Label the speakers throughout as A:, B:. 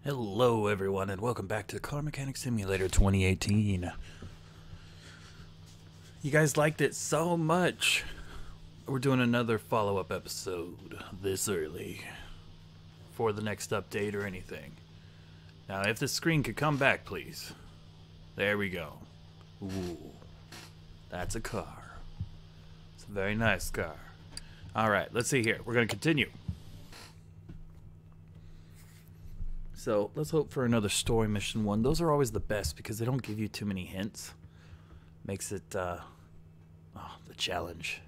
A: Hello everyone and welcome back to Car Mechanic Simulator 2018. You guys liked it so much. We're doing another follow-up episode this early for the next update or anything. Now if the screen could come back please. There we go. Ooh, that's a car. It's a very nice car. Alright, let's see here. We're going to continue. So let's hope for another story mission one. Those are always the best because they don't give you too many hints. Makes it, the challenge.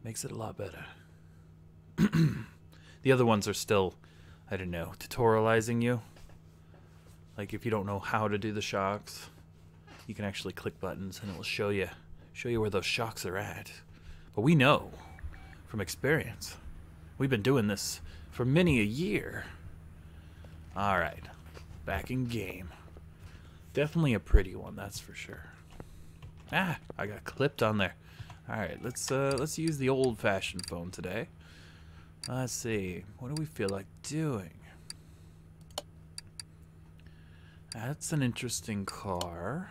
A: Makes it a lot better. The other ones are still, I don't know, tutorializing you. Like if you don't know how to do the shocks, you can actually click buttons and it will show you where those shocks are at. But we know from experience. We've been doing this for many a year. Alright, back in game. Definitely a pretty one, that's for sure. Ah, I got clipped on there. Alright, let's use the old-fashioned phone today. Let's see, what do we feel like doing? That's an interesting car.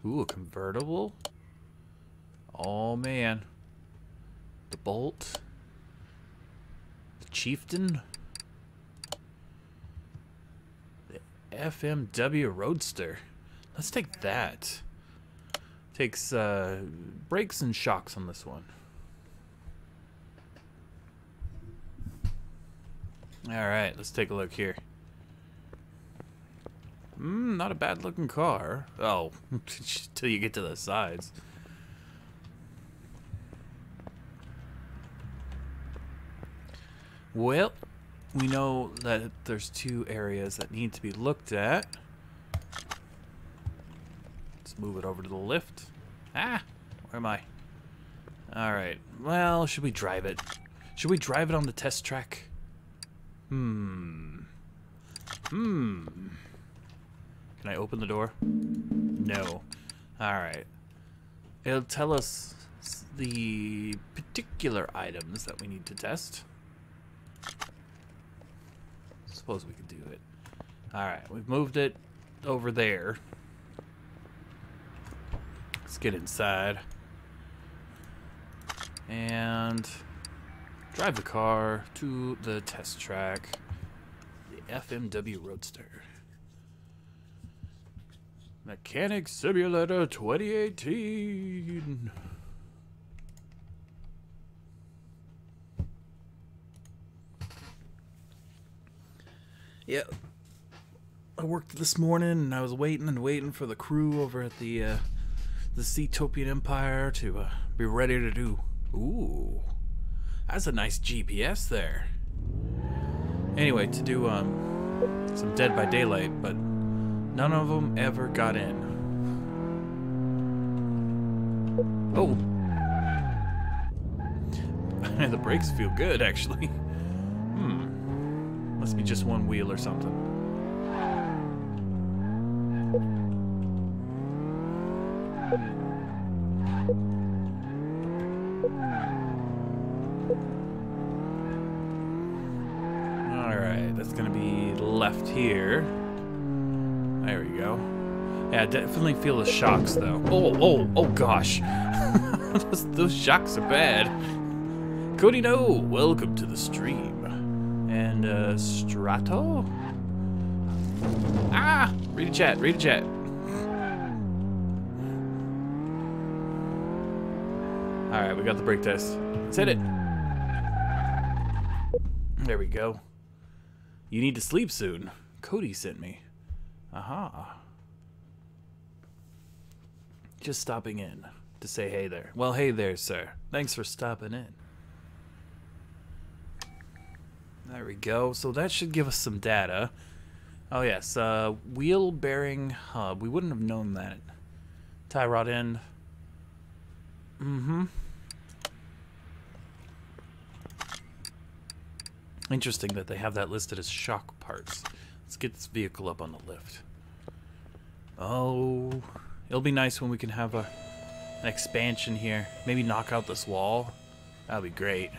A: Ooh, a convertible? Oh man. The Bolt. The Chieftain. FMW Roadster. Let's take that. Takes brakes and shocks on this one. Alright, let's take a look here. Not a bad looking car. Oh, till you get to the sides. Well, we know that there's two areas that need to be looked at. Let's move it over to the lift. Ah, where am I? Alright, well, should we drive it? Should we drive it on the test track? Can I open the door? No. Alright. It'll tell us the particular items that we need to test. Suppose we could do it. Alright, we've moved it over there. Let's get inside. And drive the car to the test track. The FMW Roadster. Mechanic Simulator 2018. Yeah, I worked this morning and I was waiting for the crew over at the Seatopian Empire to be ready to do. Ooh, that's a nice GPS there. Anyway, to do some Dead by Daylight, but none of them ever got in. Oh, the brakes feel good actually. Must be just one wheel or something. Alright, that's gonna be left here. There we go. Yeah, I definitely feel the shocks though. Oh gosh. those shocks are bad. Cody, no! Welcome to the stream. And Strato? Ah! Read a chat. Alright, we got the brake test. Let's hit it. There we go. You need to sleep soon. Cody sent me. Aha. Just stopping in to say hey there. Well, hey there, sir. Thanks for stopping in. There we go. So that should give us some data. Oh yes, wheel bearing hub. We wouldn't have known that. Tie rod end. Interesting that they have that listed as shock parts. Let's get this vehicle up on the lift. Oh, it'll be nice when we can have an expansion here. Maybe knock out this wall. That'll be great.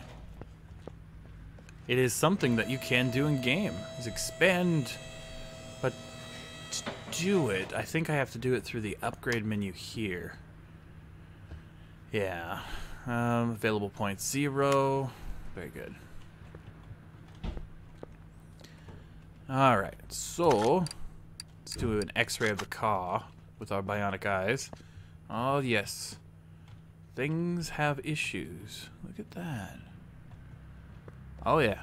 A: It is something that you can do in game, is expand, but to do it, I think I have to do it through the upgrade menu here. Yeah, available points 0, very good. Alright, so let's do an x-ray of the car with our bionic eyes. Oh yes, things have issues, look at that. Oh yeah.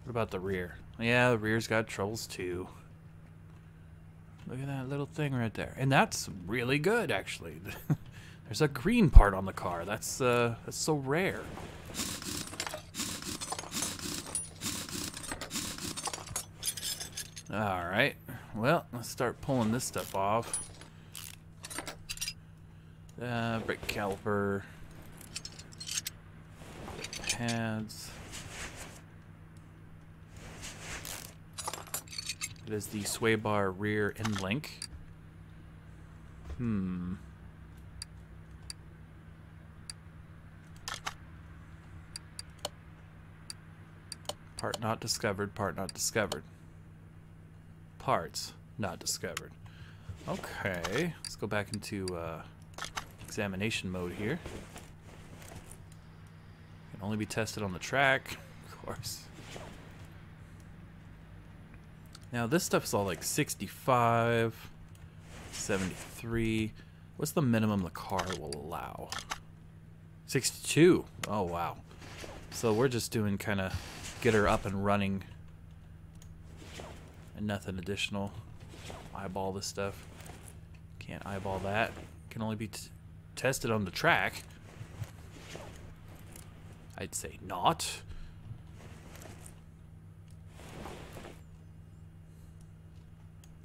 A: What about the rear? Yeah, the rear's got troubles too. Look at that little thing right there. And that's really good, actually. There's a green part on the car. That's so rare. Alright. Well, let's start pulling this stuff off. Brake caliper. Pads. It is the sway bar rear end link. Part not discovered, part not discovered. Parts not discovered. Okay, let's go back into examination mode here. Can only be tested on the track, of course. Now this stuff's all like 65, 73. What's the minimum the car will allow? 62. Oh wow. So we're just doing kind of get her up and running and nothing additional. Eyeball this stuff. Can't eyeball that. Can only be tested on the track. I'd say not.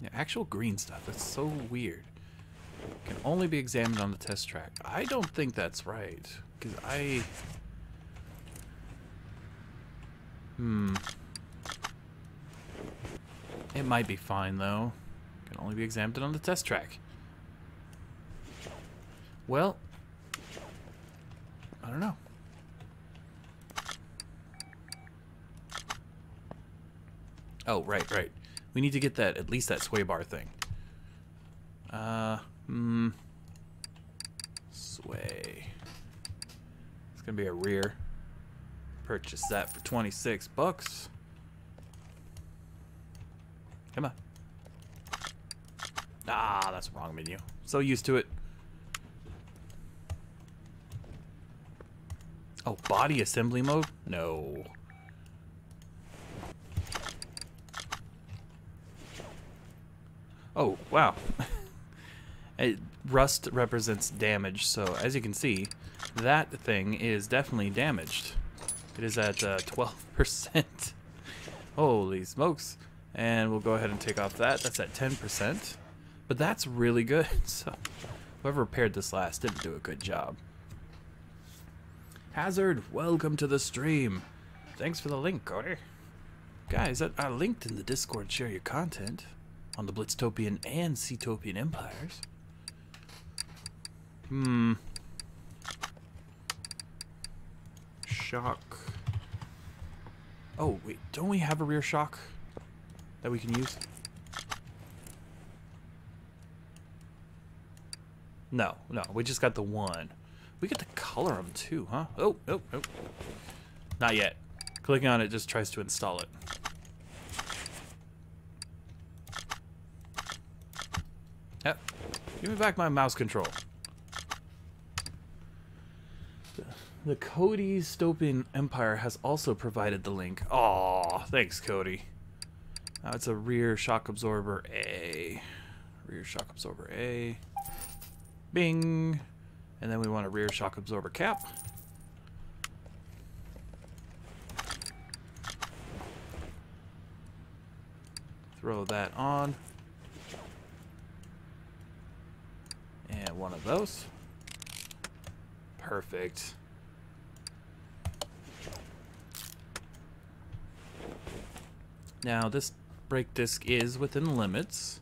A: Yeah, actual green stuff. That's so weird. Can only be examined on the test track. I don't think that's right. Because It might be fine, though. Can only be examined on the test track. Well, I don't know. Oh, right. We need to get that, at least that sway bar thing. Sway. It's gonna be a rear. Purchase that for 26 bucks. Come on. Ah, that's the wrong menu. So used to it. Oh, body assembly mode? No. Oh, wow. Rust represents damage, so as you can see, that thing is definitely damaged. It is at 12%. Holy smokes. And we'll go ahead and take off that. That's at 10%. But that's really good. So whoever repaired this last didn't do a good job. Hazard, welcome to the stream. Thanks for the link, Cody. Guys, I linked in the Discord, share your content on the Blitztopian and Seatopian empires. Shock. Oh, wait, don't we have a rear shock that we can use? No, we just got the one. We get to color them too, huh? Oh. Not yet. Clicking on it just tries to install it. Yep. Give me back my mouse control. The Cody's Stopian Empire has also provided the link. Aw, thanks, Cody. Now it's a rear shock absorber A. Rear shock absorber A. Bing. And then we want a rear shock absorber cap. Throw that on. And one of those. Perfect. Now this brake disc is within limits.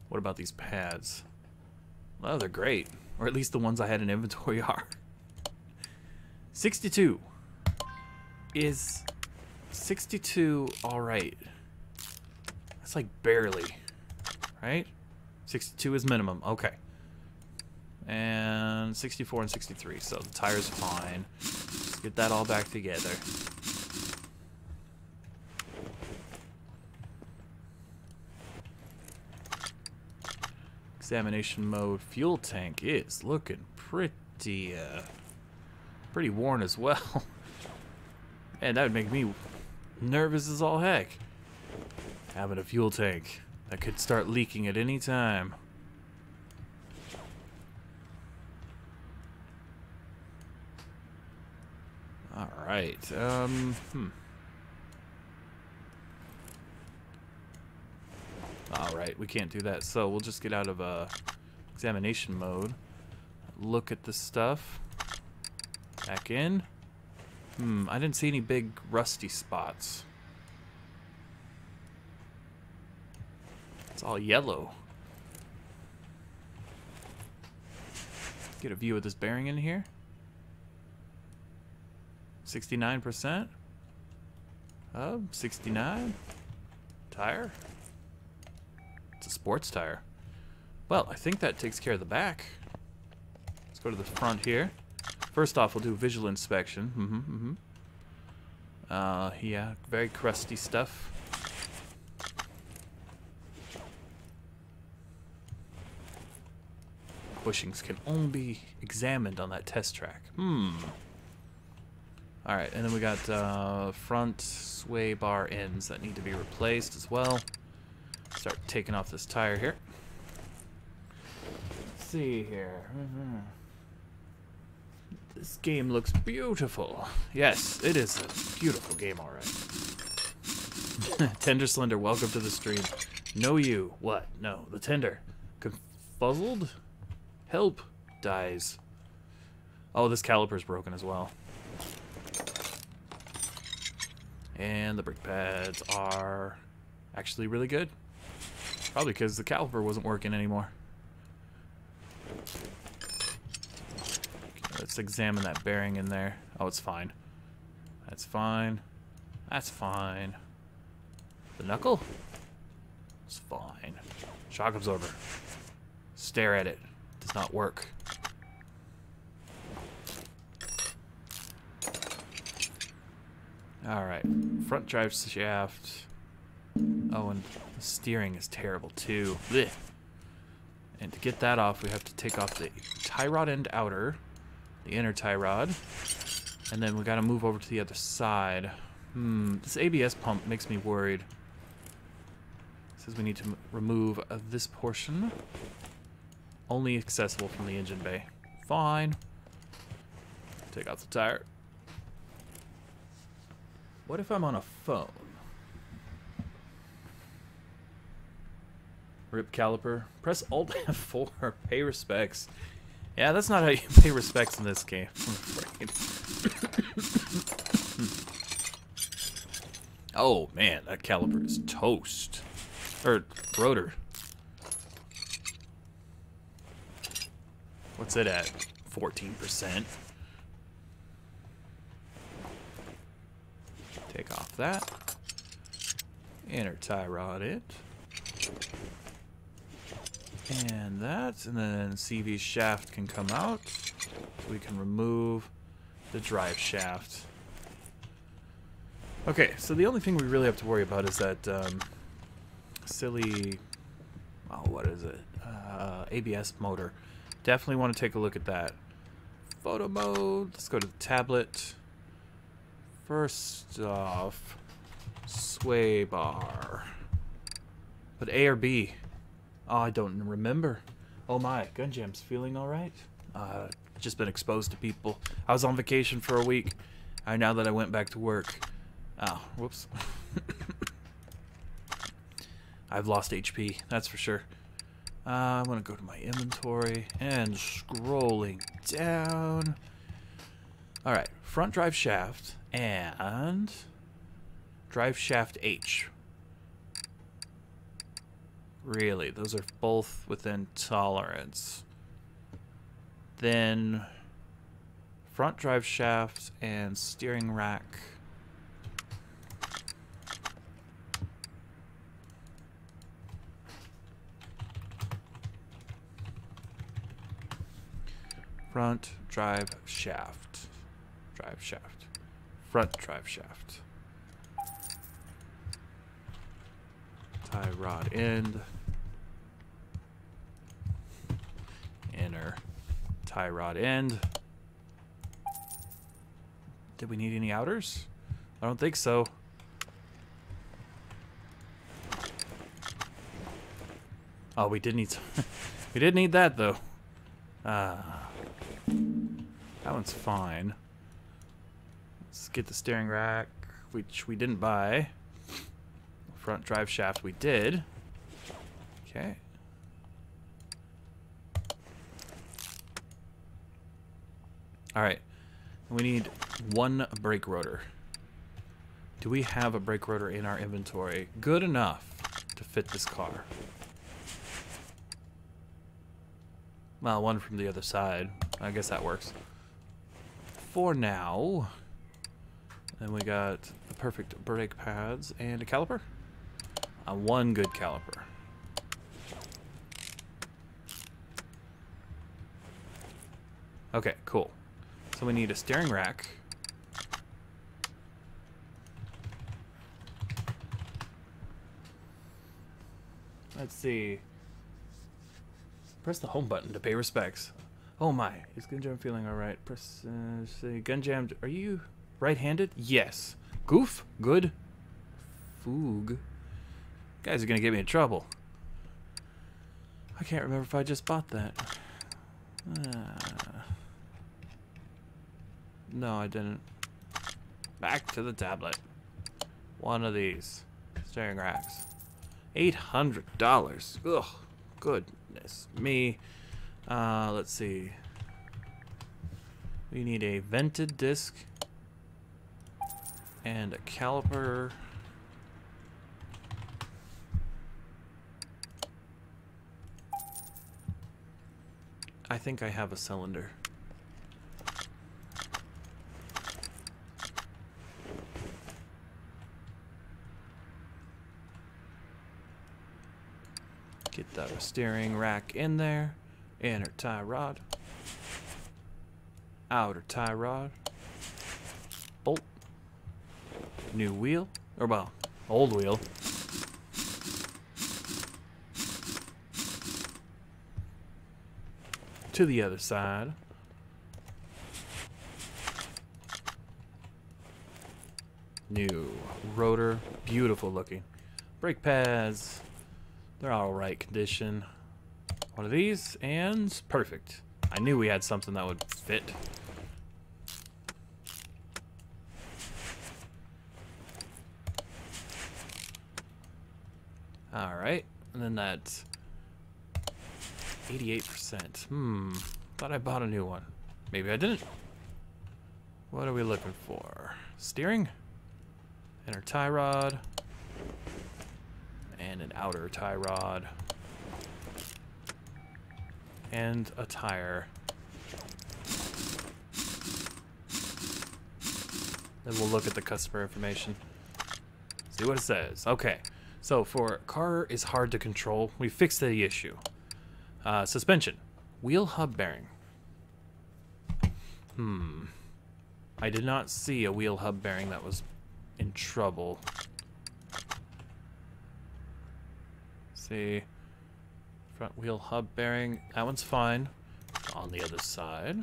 A: What about these pads? Well, they're great. Or at least the ones I had in inventory are. 62. Is 62 alright? That's like barely, right? 62 is minimum, okay. And 64 and 63, so the tire's fine. Let's get that all back together. Examination mode. Fuel tank is looking pretty worn as well. And that would make me nervous as all heck. Having a fuel tank that could start leaking at any time. Alright, Alright, we can't do that, so we'll just get out of examination mode. Look at the stuff. Back in. I didn't see any big rusty spots. It's all yellow. Get a view of this bearing in here. 69%. 69. Tire. It's a sports tire. Well, I think that takes care of the back. Let's go to the front here. First off, we'll do a visual inspection. Yeah, very crusty stuff. Bushings can only be examined on that test track. Alright, and then we got front sway bar ends that need to be replaced as well. Start taking off this tire here. Let's see here. This game looks beautiful. Yes, it is a beautiful game, alright. Tender Slender, welcome to the stream. Know you. What? No, the tender. Confuzzled? Help. Dies. Oh, this caliper's broken as well. And the brake pads are actually really good. Probably because the caliper wasn't working anymore. Okay, let's examine that bearing in there. Oh, it's fine. That's fine. That's fine. The knuckle? It's fine. Shock absorber. Stare at it. Does not work. Alright. Front drive shaft. Oh, and the steering is terrible too. Blech. And to get that off, we have to take off the tie rod end outer, the inner tie rod, and then we got to move over to the other side. This ABS pump makes me worried. It says we need to remove this portion. Only accessible from the engine bay. Fine. Take off the tire. What if I'm on a phone? Rip caliper. Press Alt F4. Pay respects. Yeah, that's not how you pay respects in this game, I'm afraid. Oh, man, that caliper is toast. Or, rotor. What's it at? 14%. Take off that. Inner tie rod it. And that. And then CV shaft can come out. So we can remove the drive shaft. Okay, so the only thing we really have to worry about is that silly... Oh, what is it? ABS motor. Definitely want to take a look at that. Photo mode. Let's go to the tablet. First off, sway bar. But A or B? Oh, I don't remember. Oh my, Gunjamed's feeling alright? Just been exposed to people. I was on vacation for a week. Now that I went back to work. Oh, whoops. I've lost HP, that's for sure. I'm gonna go to my inventory and scrolling down. Alright, front drive shaft and drive shaft H. Really, those are both within tolerance. Then front drive shaft and steering rack Front drive shaft. Drive shaft. Front drive shaft. Tie rod end. Inner tie rod end. Did we need any outers? I don't think so. Oh, we did need some. We did need that though. That one's fine. Let's get the steering rack, which we didn't buy. Front drive shaft we did. Okay. Alright. We need one brake rotor. Do we have a brake rotor in our inventory good enough to fit this car? Well, one from the other side. I guess that works. For now. Then we got the perfect brake pads and a caliper. One good caliper. Okay, cool. So we need a steering rack. Let's see. Press the home button to pay respects. Oh my, is Gunjamed feeling alright? Press, say, Gunjamed, are you right-handed? Yes. Goof? Good. Foog. Guys are gonna get me in trouble. I can't remember if I just bought that. No, I didn't. Back to the tablet. One of these steering racks. $800. Ugh. Goodness me. Let's see. We need a vented disc and a caliper. I think I have a cylinder. Get the steering rack in there. Inner tie rod. Outer tie rod. Bolt. New wheel. Or, well, old wheel. To the other side. New rotor. Beautiful looking. Brake pads. They're all right condition. One of these, and perfect. I knew we had something that would fit. Alright, and then that's 88%. Thought I bought a new one. Maybe I didn't. What are we looking for? Steering? Inner tie rod. And an outer tie rod. And a tire. Then we'll look at the customer information. See what it says. Okay. So for car is hard to control, we fixed the issue. Suspension. Wheel hub bearing. I did not see a wheel hub bearing that was in trouble. See. Front wheel hub bearing. That one's fine. On the other side.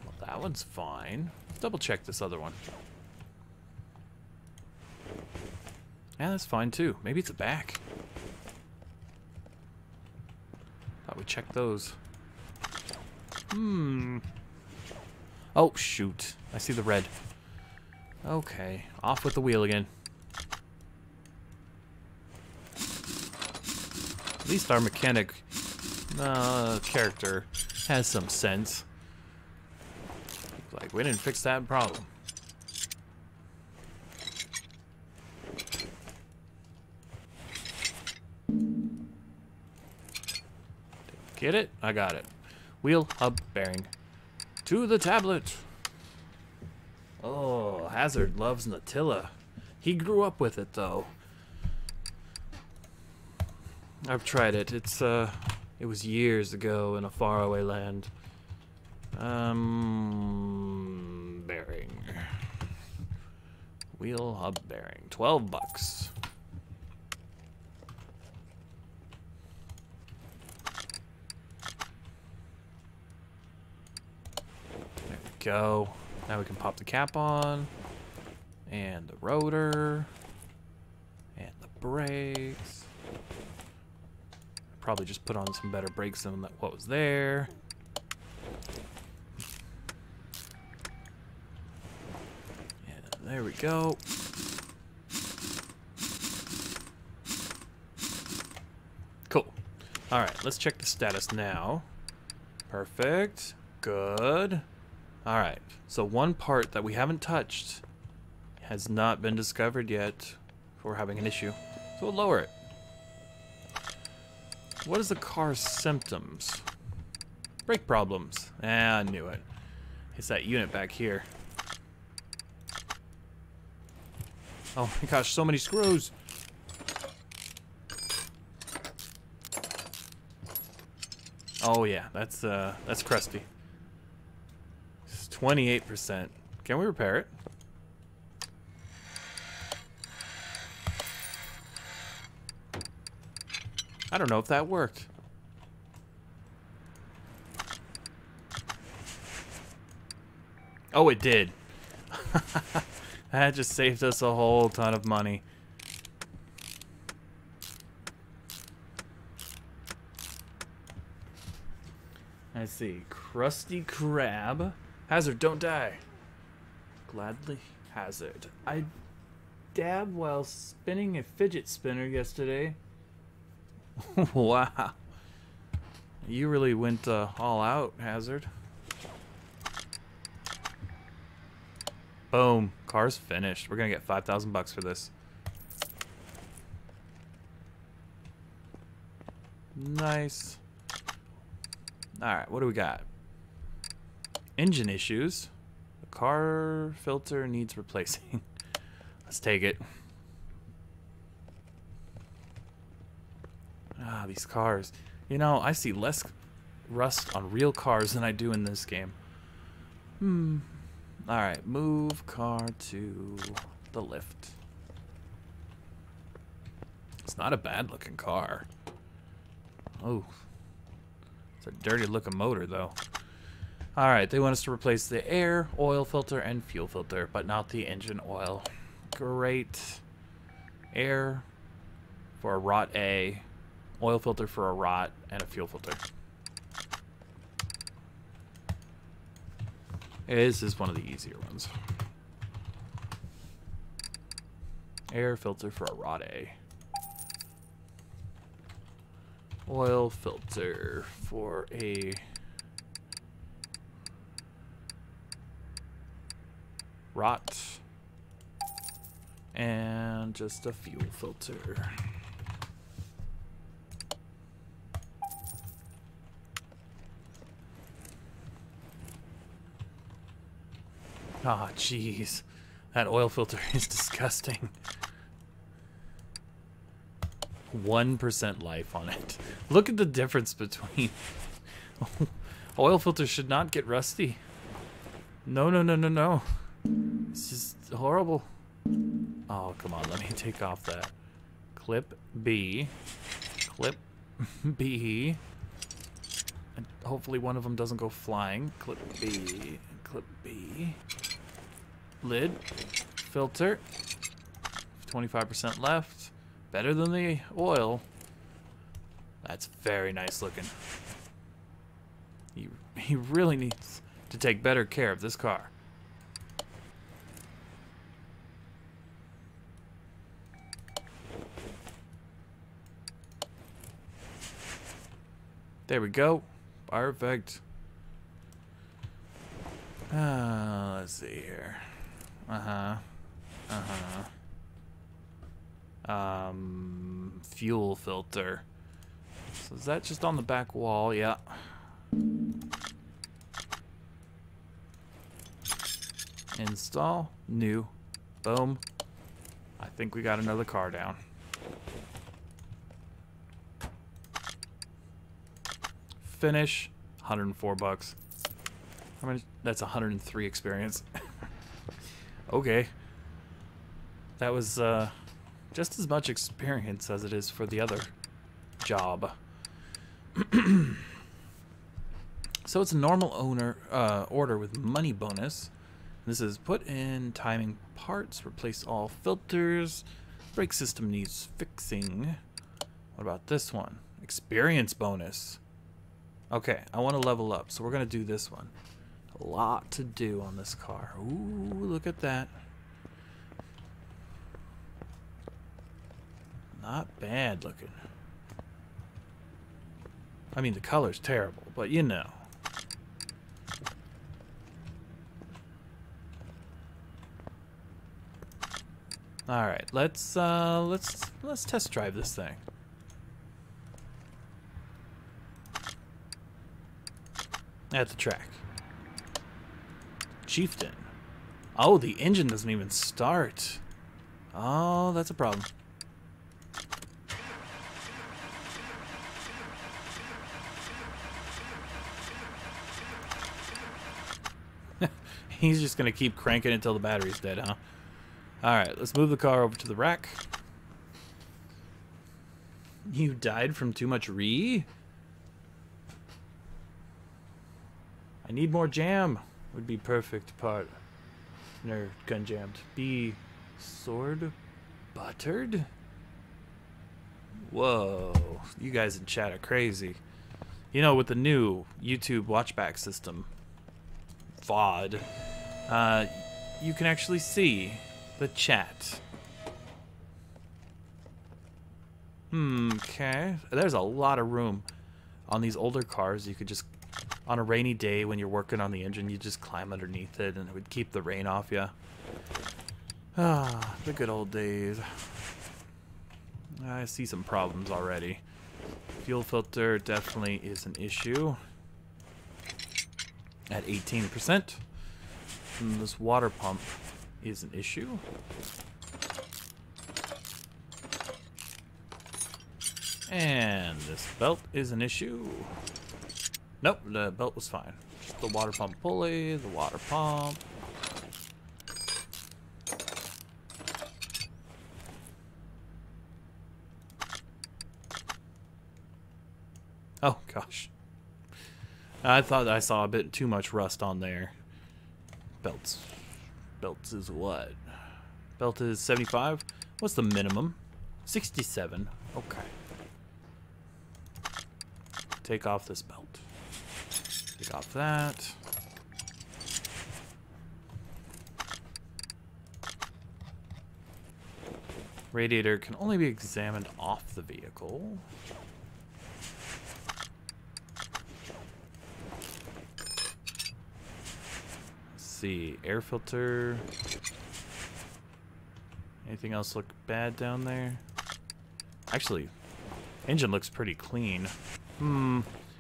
A: Well, that one's fine. Let's double check this other one. Yeah, that's fine too. Maybe it's a back. Thought we checked those. Oh, shoot. I see the red. Okay. Off with the wheel again. At least our mechanic character has some sense. Like, we didn't fix that problem. Get it? I got it. Wheel hub bearing. To the tablet. Oh, Hazard loves Nutella. He grew up with it, though. I've tried it. It was years ago in a faraway land. Bearing. Wheel hub bearing. 12 bucks. There we go. Now we can pop the cap on. And the rotor. And the brakes. Probably just put on some better brakes than what was there. Yeah, there we go. Cool. All right, let's check the status now. Perfect. Good. All right. So one part that we haven't touched has not been discovered yet for having an issue. So we'll lower it. What is the car's symptoms? Brake problems. Ah, I knew it. It's that unit back here. Oh my gosh, so many screws. Oh yeah, that's crusty. It's 28%. Can we repair it? I don't know if that worked. Oh, it did. That just saved us a whole ton of money. I see. Krusty Krab. Hazard, don't die. Gladly Hazard. I dabbed while spinning a fidget spinner yesterday. Wow. You really went all out, Hazard. Boom. Car's finished. We're gonna get 5,000 bucks for this. Nice. Alright, what do we got? Engine issues. The car filter needs replacing. Let's take it. Ah, these cars. You know, I see less rust on real cars than I do in this game. Alright, move car to the lift. It's not a bad looking car. Oh. It's a dirty looking motor though. Alright, they want us to replace the air, oil filter, and fuel filter, but not the engine oil. Great. Air for a rot A. Oil filter for a rot, and a fuel filter. This is one of the easier ones. Air filter for a rot A. Oil filter for a rot. And just a fuel filter. Ah, jeez. That oil filter is disgusting. 1% life on it. Look at the difference between... Oil filters should not get rusty. No, no, no, no, no. It's just horrible. Oh, come on. Let me take off that. Clip B. Clip B. And hopefully one of them doesn't go flying. Clip B. Clip B. Lid. Filter. 25% left. Better than the oil. That's very nice looking. He really needs to take better care of this car. There we go. Perfect. Let's see here. Fuel filter. So is that just on the back wall? Yeah. Install. New. Boom. I think we got another car down. Finish, 104 bucks. How many? That's 103 experience. Okay. That was just as much experience as it is for the other job. So it's a normal order with money bonus. This is put in timing parts, replace all filters, brake system needs fixing. What about this one? Experience bonus. Okay, I want to level up, so we're going to do this one. A lot to do on this car. Ooh, look at that. Not bad looking. I mean, the color's terrible, but you know. All right, let's test drive this thing. At the track. Chieftain. Oh, the engine doesn't even start. Oh, that's a problem. He's just gonna keep cranking until the battery's dead, huh? Alright, let's move the car over to the rack. You died from too much re? I need more jam. Would be perfect part. Nerd, Gunjamed. Be sword buttered? Whoa. You guys in chat are crazy. You know, with the new YouTube watchback system, VOD, you can actually see the chat. Okay. There's a lot of room on these older cars. You could just, on a rainy day when you're working on the engine, you just climb underneath it and it would keep the rain off you. Ah, the good old days. I see some problems already. Fuel filter definitely is an issue at 18%. And this water pump is an issue. And this belt is an issue. Nope, the belt was fine. Just the water pump pulley, the water pump. Oh gosh. I thought I saw a bit too much rust on there. Belts. Belts is what? Belt is 75? What's the minimum? 67. Okay. Take off this belt. Take off that. Radiator can only be examined off the vehicle. See, air filter. Anything else look bad down there? Actually, engine looks pretty clean.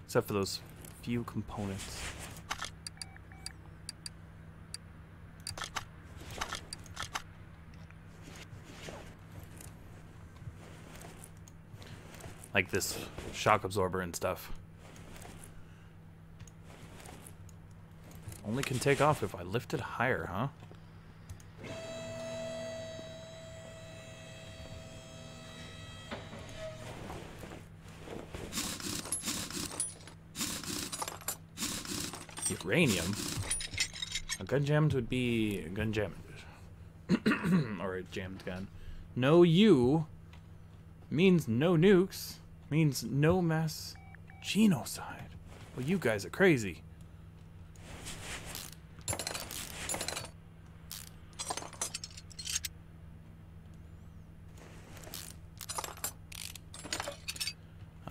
A: Except for those few components. Like this shock absorber and stuff. Only can take off if I lift it higher, huh? Uranium? A Gunjamed would be a Gunjamed. Or a jammed gun. No U means no nukes, means no mass genocide. Well, you guys are crazy.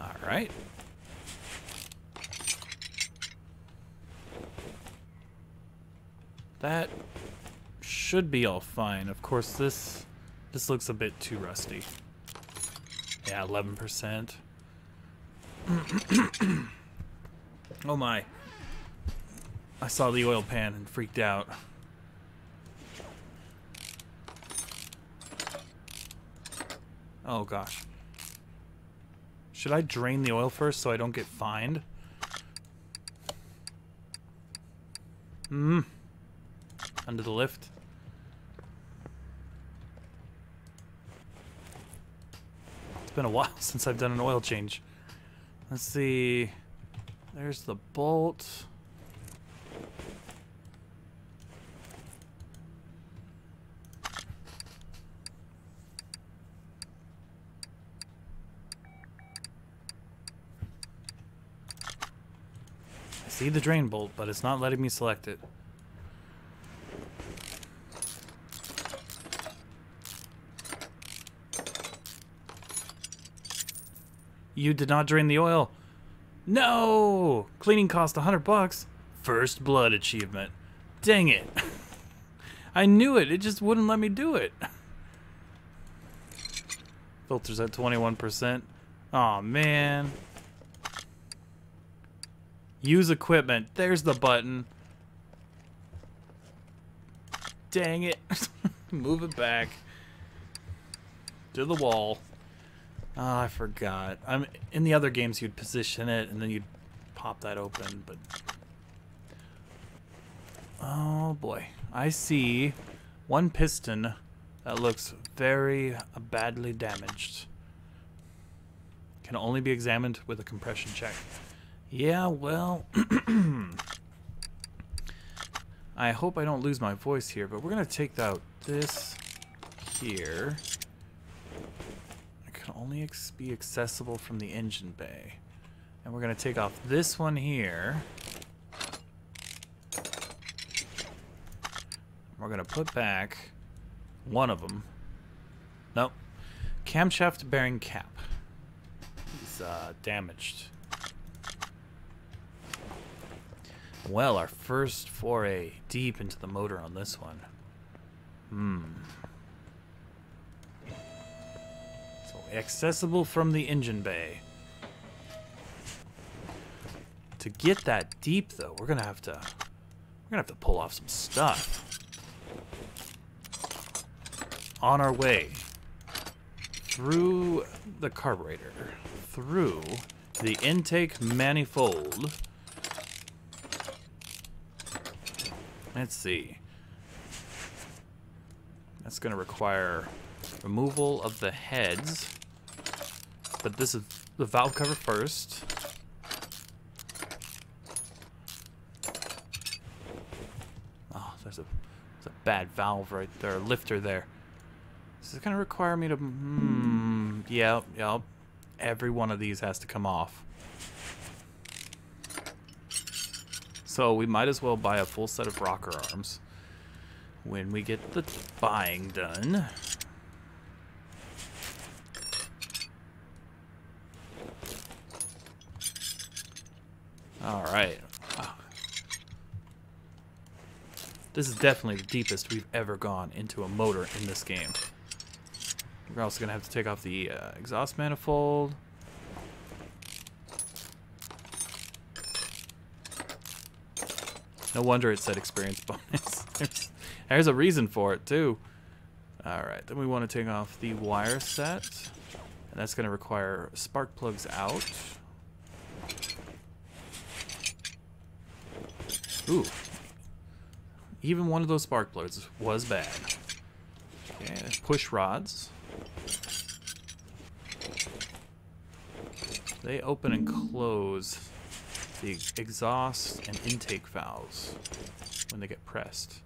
A: Alright. That should be all fine. Of course, this looks a bit too rusty. Yeah, 11%. Oh my. I saw the oil pan and freaked out. Oh gosh. Should I drain the oil first so I don't get fined? Under the lift. It's been a while since I've done an oil change. Let's see. There's the bolt. I see the drain bolt, but it's not letting me select it. You did not drain the oil. No! Cleaning cost $100. First blood achievement. Dang it. I knew it. It just wouldn't let me do it. Filters at 21%. Aw, man. Use equipment. There's the button. Dang it. Move it back. To the wall. Oh, I forgot. In the other games, you'd position it, and then you'd pop that open, but... Oh, boy. I see one piston that looks very badly damaged. Can only be examined with a compression check. Yeah, well... I hope I don't lose my voice here, but we're going to take out this here. Can only be accessible from the engine bay. And we're going to take off this one here. We're going to put back one of them. Nope. Camshaft bearing cap. He's damaged. Well, our first foray deep into the motor on this one. Accessible from the engine bay. To get that deep, though, we're gonna have to pull off some stuff. On our way through the carburetor, through the intake manifold. Let's see. That's gonna require removal of the heads. But this is the valve cover first. Oh, there's a bad valve right there, a lifter there. This is gonna require me to, yep. Every one of these has to come off. So we might as well buy a full set of rocker arms when we get the buying done. Alright. This is definitely the deepest we've ever gone into a motor in this game. We're also going to have to take off the exhaust manifold. No wonder it said experience bonus. There's a reason for it, too. Alright, then we want to take off the wire set. And that's going to require spark plugs out. Ooh. Even one of those spark plugs was bad. Okay, push rods. They open and close the exhaust and intake valves when they get pressed.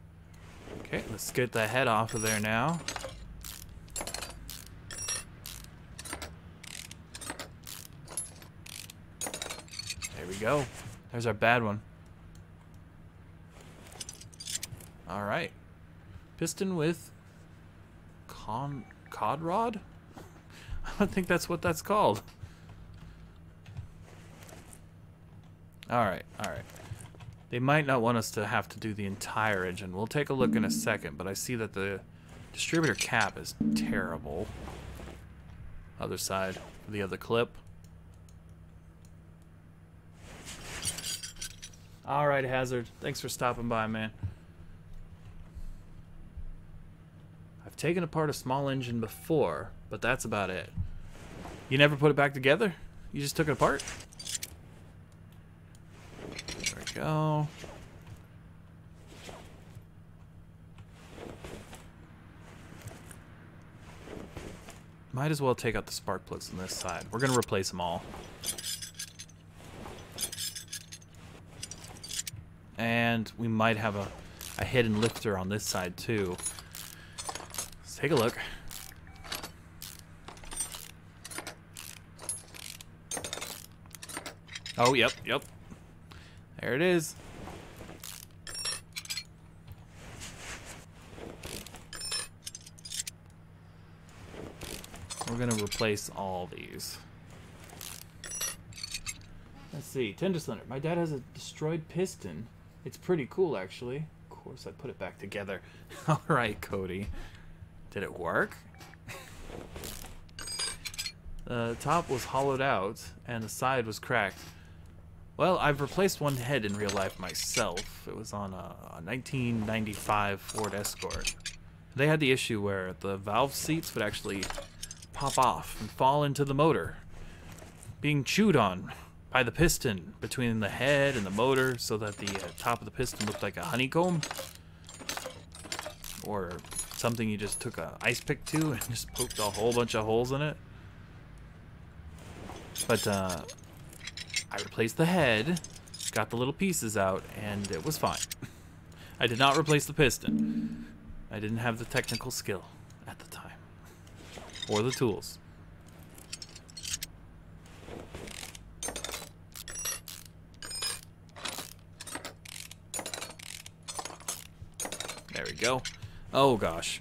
A: Okay, let's get the head off of there now. There we go. There's our bad one. Alright. Piston with cod rod? I don't think that's what that's called. Alright. They might not want us to have to do the entire engine. We'll take a look in a second, but I see that the distributor cap is terrible. Other side, the other clip. Alright, Hazard. Thanks for stopping by, man. I've taken apart a small engine before, but that's about it. You never put it back together? You just took it apart? There we go. Might as well take out the spark plugs on this side. We're going to replace them all. And we might have a hidden lifter on this side too. Let's take a look. Oh, yep. There it is. We're going to replace all these. Let's see. Tender cylinder. My dad has a destroyed piston. It's pretty cool, actually. Of course, I put it back together. All right, Cody. Did it work? The top was hollowed out, and the side was cracked. Well, I've replaced one head in real life myself. It was on a 1995 Ford Escort. They had the issue where the valve seats would actually pop off and fall into the motor, being chewed on by the piston between the head and the motor, so that the top of the piston looked like a honeycomb, or something you just took a ice pick to and just poked a whole bunch of holes in it. But I replaced the head, got the little pieces out, and it was fine. I did not replace the piston. I didn't have the technical skill at the time, or the tools. There we go. Oh gosh.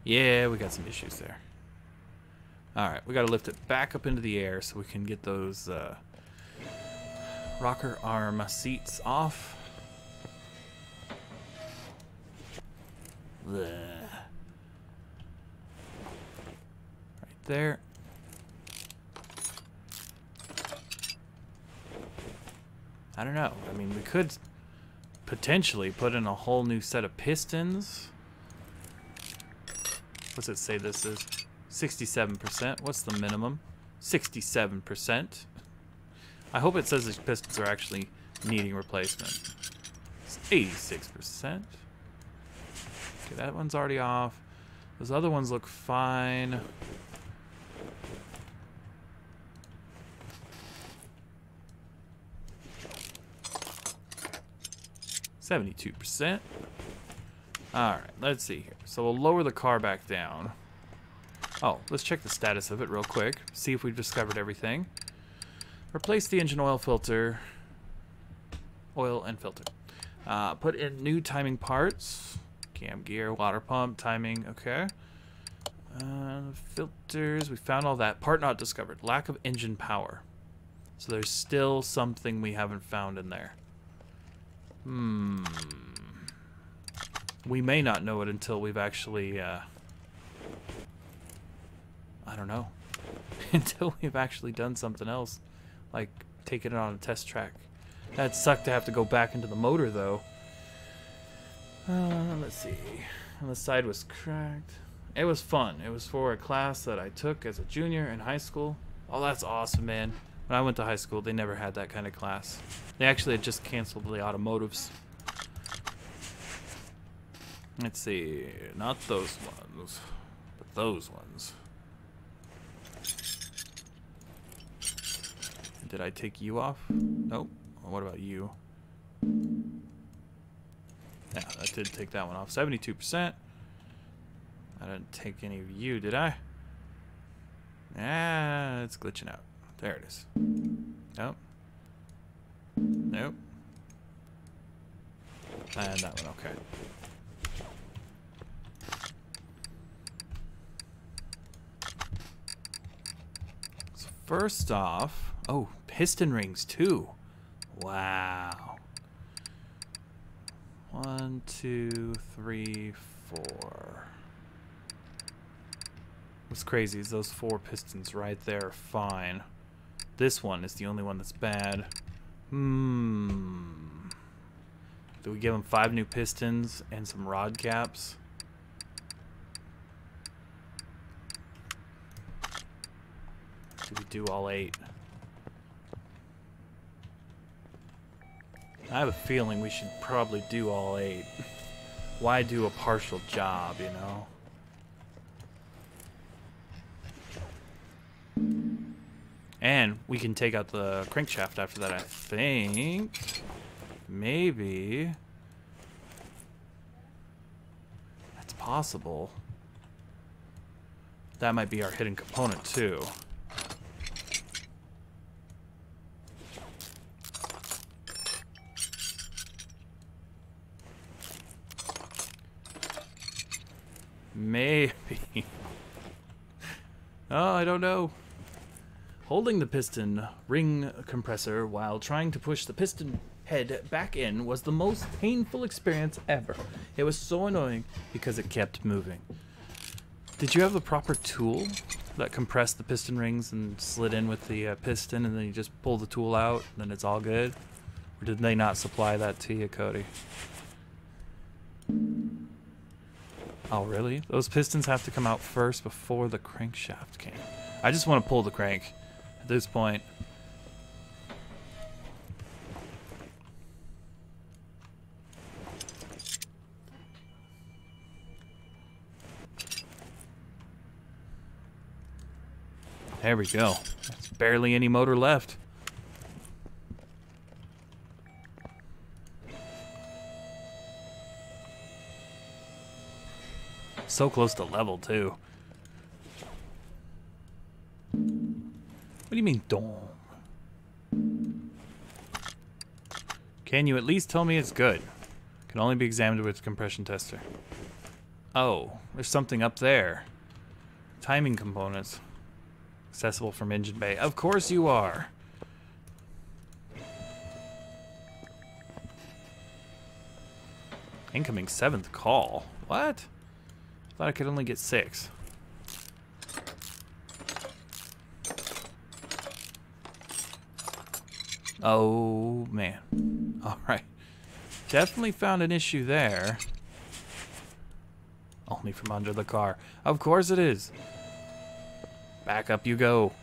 A: Yeah, we got some issues there. Alright, we gotta lift it back up into the air so we can get those rocker arm seats off. Blech. Right there. I don't know. I mean, we could potentially put in a whole new set of pistons. What's it say this is? 67%. What's the minimum? 67%. I hope it says these pistons are actually needing replacement. It's 86%. Okay, that one's already off. Those other ones look fine. %. Alright, let's see here. So we'll lower the car back down. Oh, let's check the status of it real quick. See if we've discovered everything. Replace the engine oil filter. Oil and filter. Put in new timing parts. Cam gear, water pump, timing, okay. Filters, we found all that. Part not discovered. Lack of engine power. So there's still something we haven't found in there. We may not know it until we've actually, I don't know. Until we've actually done something else. Like, taking it on a test track. That'd suck to have to go back into the motor, though. Let's see. And the side was cracked. It was fun. It was for a class that I took as a junior in high school. Oh, that's awesome, man. When I went to high school, they never had that kind of class. They actually had just canceled the automotives. Let's see. Not those ones, but those ones. Did I take you off? Nope. Well, what about you? Yeah, that did take that one off. 72%. I didn't take any of you, did I? Ah, it's glitching out. There it is. Nope. Nope. And that one, okay. So first off, oh, piston rings too. Wow. 1, 2, 3, 4. What's crazy is those 4 pistons right there are fine. This one is the only one that's bad. Do we give him 5 new pistons and some rod caps? Do we do all 8? I have a feeling we should probably do all 8. Why do a partial job, you know? And we can take out the crankshaft after that, I think. Maybe. That's possible. That might be our hidden component, too. Maybe. Oh, I don't know. Holding the piston ring compressor while trying to push the piston head back in was the most painful experience ever. It was so annoying because it kept moving. Did you have the proper tool that compressed the piston rings and slid in with the piston, and then you just pull the tool out and then it's all good? Or did they not supply that to you, Cody? Oh, really? Those pistons have to come out first before the crankshaft came. I just want to pull the crank at this point. There we go. There's barely any motor left. So close to level, too. What do you mean, dome? Can you at least tell me it's good? Can only be examined with compression tester. Oh, there's something up there. Timing components. Accessible from engine bay. Of course you are. Incoming 7th call. What? Thought I could only get 6. Oh, man. Alright. Definitely found an issue there. Only from under the car. Of course it is. Back up you go.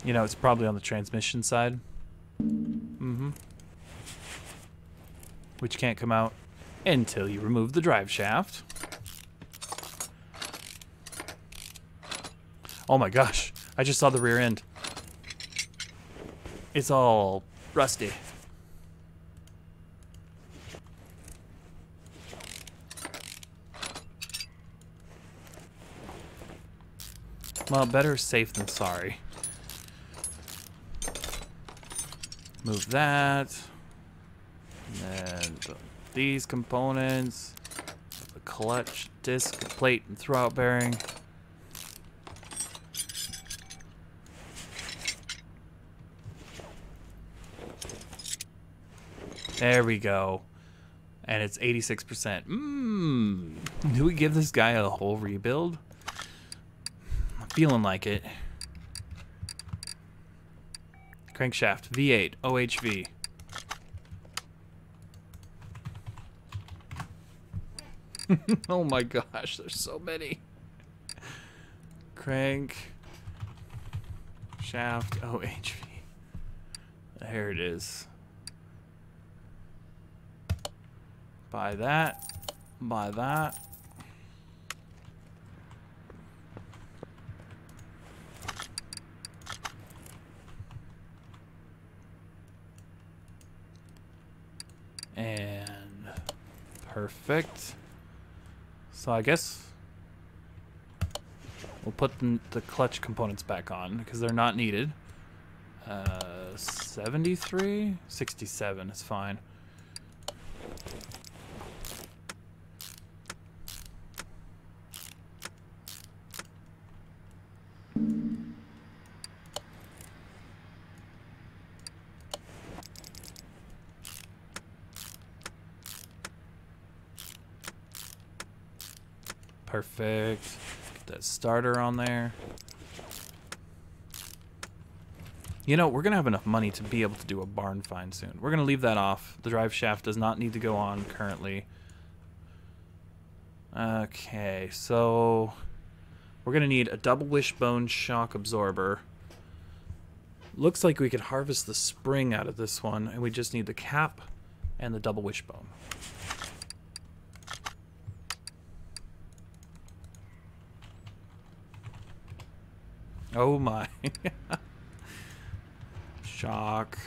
A: You know, it's probably on the transmission side. Mm-hmm. Which can't come out until you remove the drive shaft. Oh my gosh, I just saw the rear end. It's all rusty. Well, better safe than sorry. Move that. And then these components. The clutch, disc, plate, and throwout bearing. There we go. And it's 86%. Do we give this guy a whole rebuild? I'm feeling like it. Crankshaft, V8, OHV. Oh my gosh, there's so many. Crank. Shaft, OHV. There it is. Buy that. Buy that. And perfect. So I guess we'll put the clutch components back on because they're not needed. 73? 67 is fine. Perfect. Get that starter on there. You know, we're going to have enough money to be able to do a barn find soon. We're going to leave that off. The drive shaft does not need to go on currently. Okay, so we're going to need a double wishbone shock absorber. Looks like we could harvest the spring out of this one, and we just need the cap and the double wishbone. Oh my. Shock.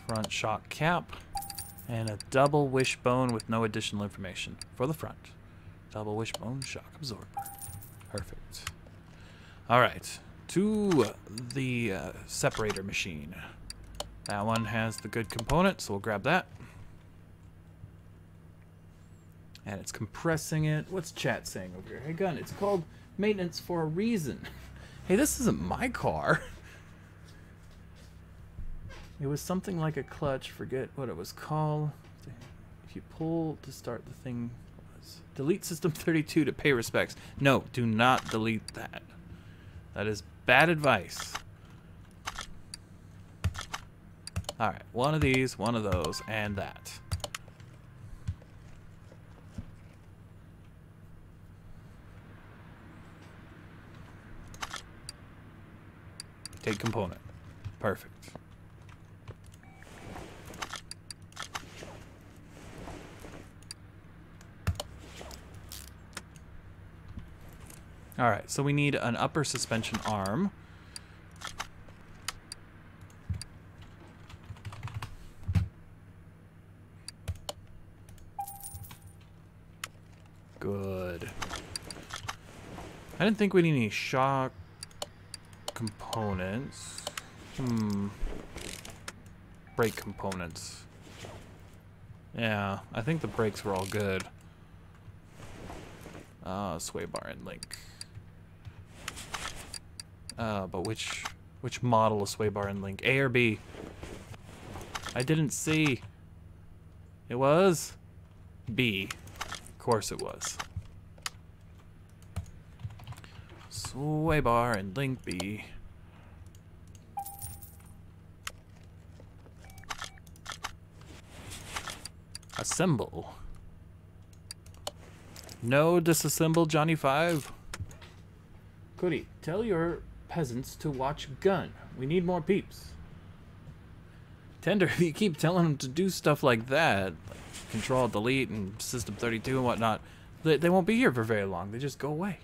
A: Front shock cap. And a double wishbone with no additional information for the front. Double wishbone shock absorber. Perfect. Alright. To the separator machine. That one has the good component, so we'll grab that. And it's compressing it. What's chat saying over here? Hey, Gun, it's called maintenance for a reason. Hey, this isn't my car. It was something like a clutch. Forget what it was called. If you pull to start the thing, delete system 32 to pay respects. No, do not delete that. That is bad advice. Alright, one of these, one of those, and that. Take component. Perfect. Alright, so we need an upper suspension arm. Good. I didn't think we need any shock components. Brake components. Yeah, I think the brakes were all good. Sway bar and link. But which model of sway bar and link? A or B? I didn't see. It was B. Of course it was. Sway bar and link B. Assemble. No disassemble, Johnny 5. Cody, tell your peasants to watch Gun. We need more peeps. Tender, if you keep telling them to do stuff like that, like Control, Delete, and System 32 and whatnot, they won't be here for very long. They just go away.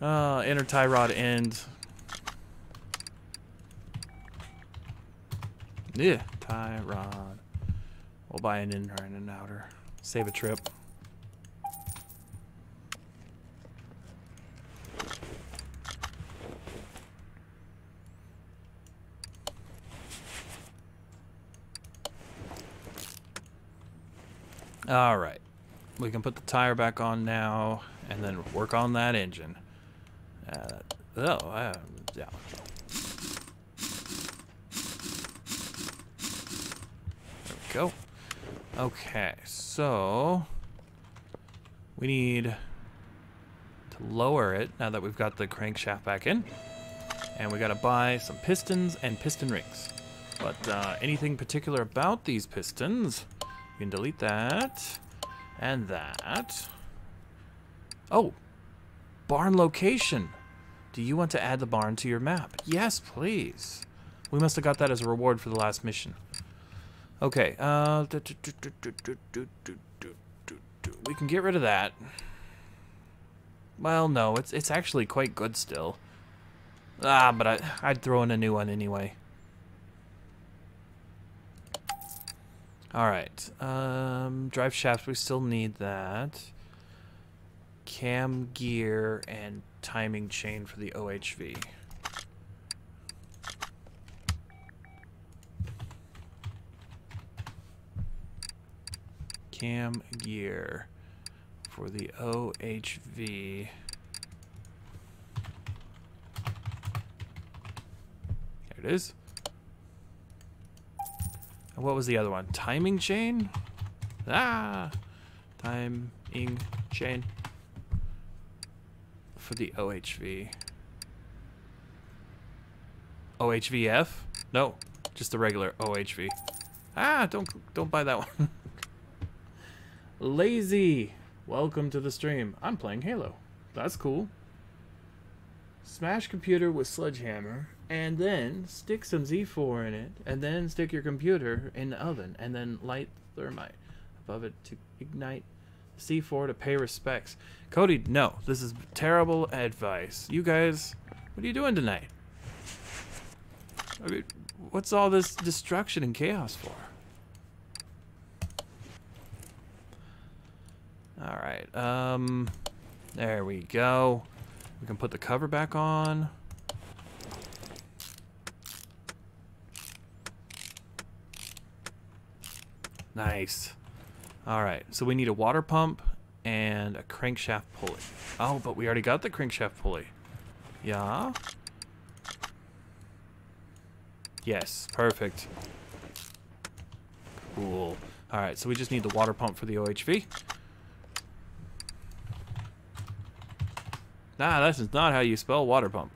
A: Inner tie rod end. Yeah, tie rod. We'll buy an inner and an outer. Save a trip. All right, we can put the tire back on now and then work on that engine. Yeah. There we go. Okay, so we need to lower it now that we've got the crankshaft back in. And we gotta buy some pistons and piston rings. But anything particular about these pistons? You can delete that and that. Oh, barn location. Do you want to add the barn to your map? Yes, please. We must have got that as a reward for the last mission. Okay, we can get rid of that. Well, no, it's actually quite good still. But I'd throw in a new one anyway. Alright, drive shaft, we still need that. Cam gear and timing chain for the OHV. Cam gear for the OHV. There it is. And what was the other one? Timing chain? Ah! Timing chain for the OHV. OHVF? No, just the regular OHV. Ah, don't buy that one. Lazy, welcome to the stream. I'm playing Halo. That's cool. Smash computer with sledgehammer, and then stick some Z4 in it, and then stick your computer in the oven, and then light thermite above it to ignite C4 to pay respects. Cody, no, this is terrible advice. You guys, what are you doing tonight? I mean, what's all this destruction and chaos for? Alright, there we go. We can put the cover back on. Nice. Alright, so we need a water pump and a crankshaft pulley. Oh, but we already got the crankshaft pulley. Yeah? Yes, perfect. Cool. Alright, so we just need the water pump for the OHV. Nah, that's just not how you spell water pump.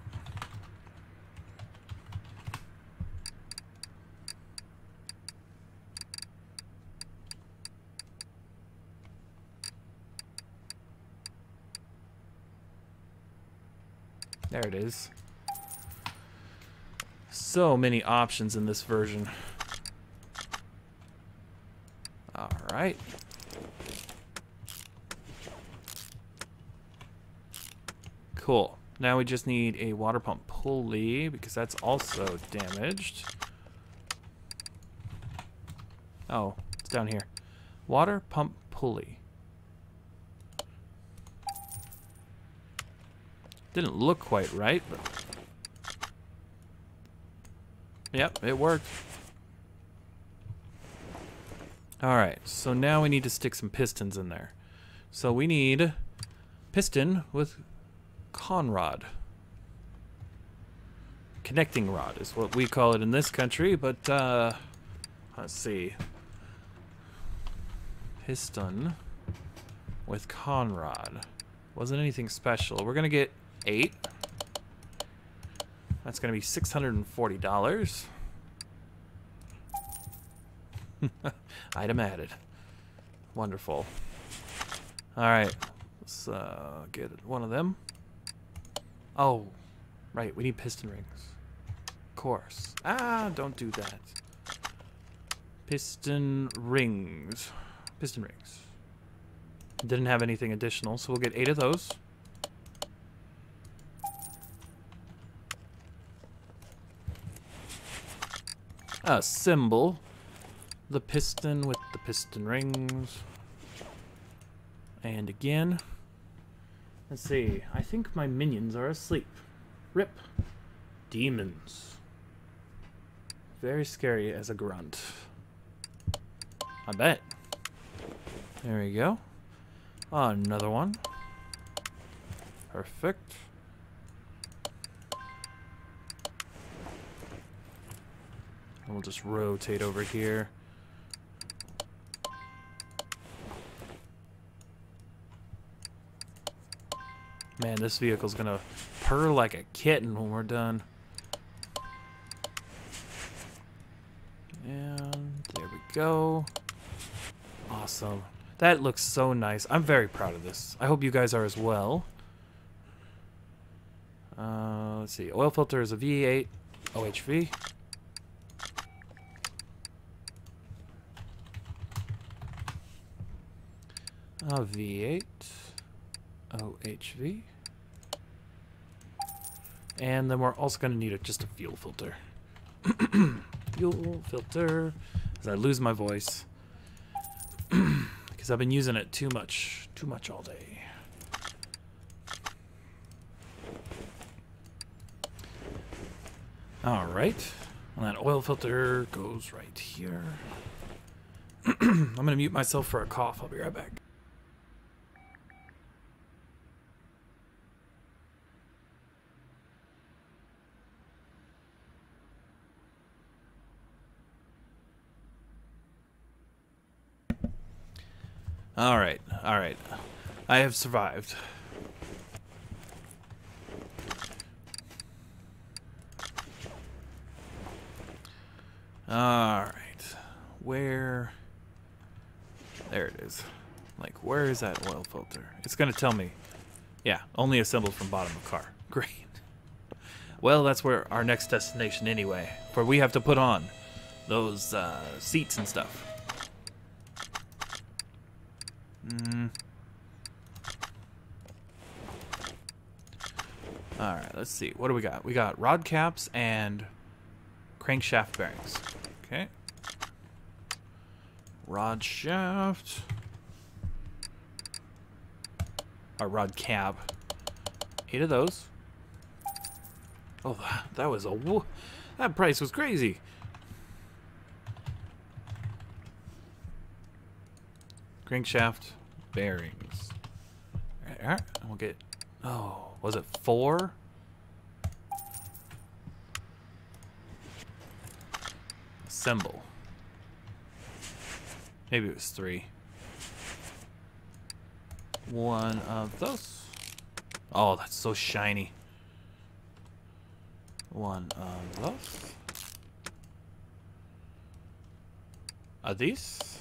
A: There it is. So many options in this version. All right. Cool. Now we just need a water pump pulley because that's also damaged. Oh, it's down here. Water pump pulley. Didn't look quite right, but yep, it worked. Alright, so now we need to stick some pistons in there. So we need piston with conrod. Connecting rod is what we call it in this country, but let's see. Piston with conrod. Wasn't anything special. We're gonna get 8. That's gonna be $640. Item added. Wonderful. Alright, let's get one of them. Oh, right, we need piston rings. Of course. Ah, don't do that. Piston rings. Piston rings. Didn't have anything additional, so we'll get 8 of those. Assemble the piston with the piston rings. And again. Let's see. I think my minions are asleep. Rip. Demons. Very scary as a grunt. I bet. There we go. Another one. Perfect. And we'll just rotate over here. Man, this vehicle's gonna purr like a kitten when we're done. And there we go. Awesome. That looks so nice. I'm very proud of this. I hope you guys are as well. Let's see. Oil filter is a V8 OHV. A V8 OHV. And then we're also going to need just a fuel filter. Fuel filter. As I lose my voice. Because I've been using it too much all day. Alright. And that oil filter goes right here. I'm going to mute myself for a cough. I'll be right back. Alright, alright. I have survived. Alright. Where... There it is. Like, where is that oil filter? It's gonna tell me. Yeah, only assembled from bottom of car. Great. Well, that's where our next destination anyway. Where we have to put on those seats and stuff. Alright, let's see. What do we got? We got rod caps and crankshaft bearings. Okay. Rod shaft. Our rod cap. 8 of those. Oh, that was that price was crazy. Crankshaft bearings. Alright, and we'll get... Oh, was it 4? Assemble. Maybe it was 3. 1 of those. Oh, that's so shiny. 1 of those. Are these?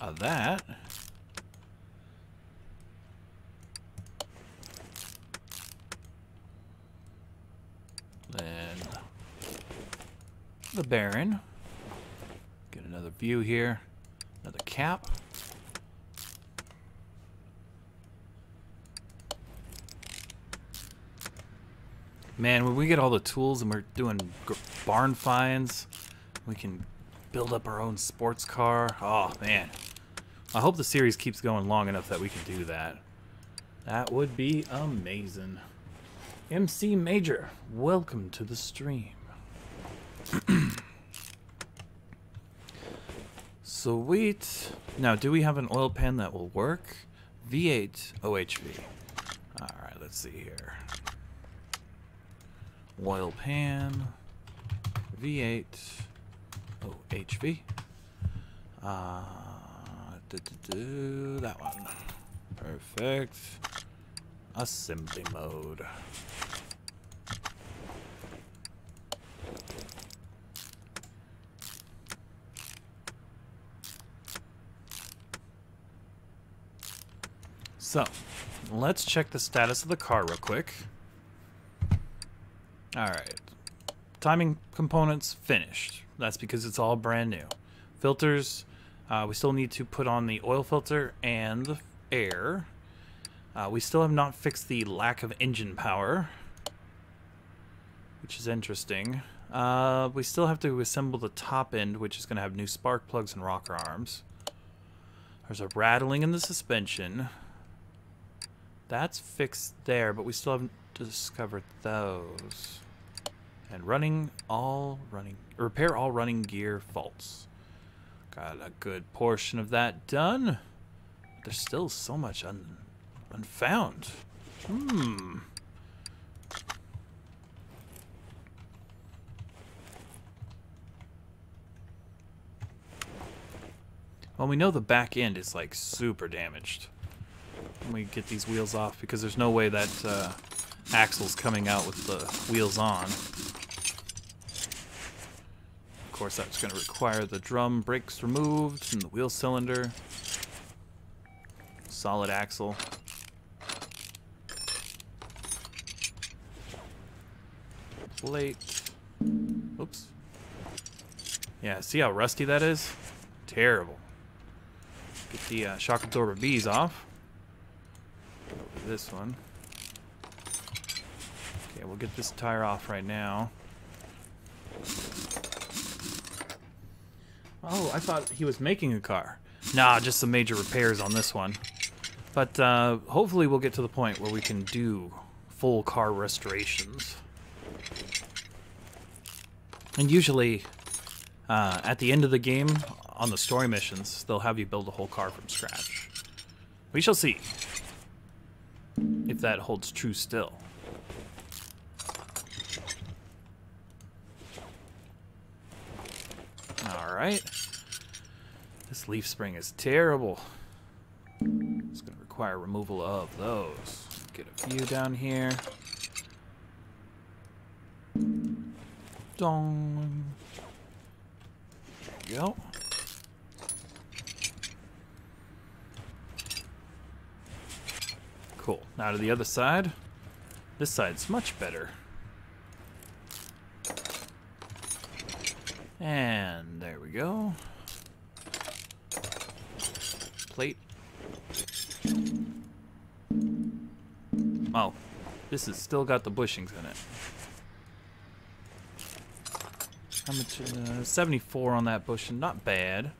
A: Of that. Then the bearing. Get another view here. Another cap. Man, when we get all the tools and we're doing barn finds, we can build up our own sports car. Oh, man. I hope the series keeps going long enough that we can do that. That would be amazing. MC Major, welcome to the stream. Sweet. Now, do we have an oil pan that will work? V8 OHV. Alright, let's see here. Oil pan. V8 OHV. That one. Perfect. Assembly mode. So, let's check the status of the car real quick. Alright. Timing components finished. That's because it's all brand new. Filters, we still need to put on the oil filter and the air. We still have not fixed the lack of engine power, which is interesting. We still have to assemble the top end, which is going to have new spark plugs and rocker arms. There's a rattling in the suspension. That's fixed there, but we still haven't discovered those. And repair all running gear faults. Got a good portion of that done. There's still so much unfound. Well, we know the back end is like super damaged. Let me get these wheels off because there's no way that axle's coming out with the wheels on. Of course, that's going to require the drum brakes removed and the wheel cylinder. Solid axle. Plate. Oops. Yeah, see how rusty that is? Terrible. Get the shock absorber B's off. Over this one. Okay, we'll get this tire off right now. Oh, I thought he was making a car. Nah, just some major repairs on this one. But hopefully we'll get to the point where we can do full car restorations. And usually, at the end of the game, on the story missions, they'll have you build a whole car from scratch. We shall see if that holds true still. Alright. This leaf spring is terrible. It's going to require removal of those. Get a few down here. Dong. There we go. Cool. Now to the other side. This side's much better. And there we go. Plate. Oh, this has still got the bushings in it. How much? 74 on that bushing. Not bad.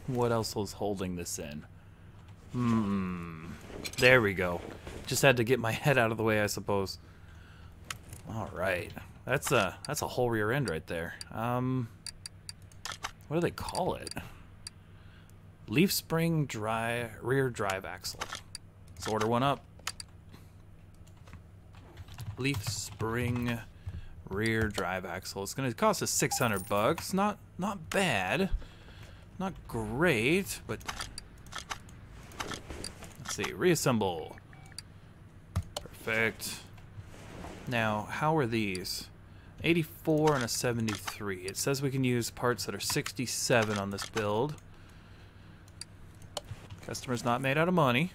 A: What else was holding this in? There we go. Just had to get my head out of the way, I suppose. All right. That's a whole rear end right there. What do they call it? Leaf spring rear drive axle. Let's order one up. Leaf spring rear drive axle. It's gonna cost us $600. Not bad. Not great, but let's see. Reassemble. Perfect. Now, how are these? 84 and a 73. It says we can use parts that are 67 on this build. Customer's not made out of money.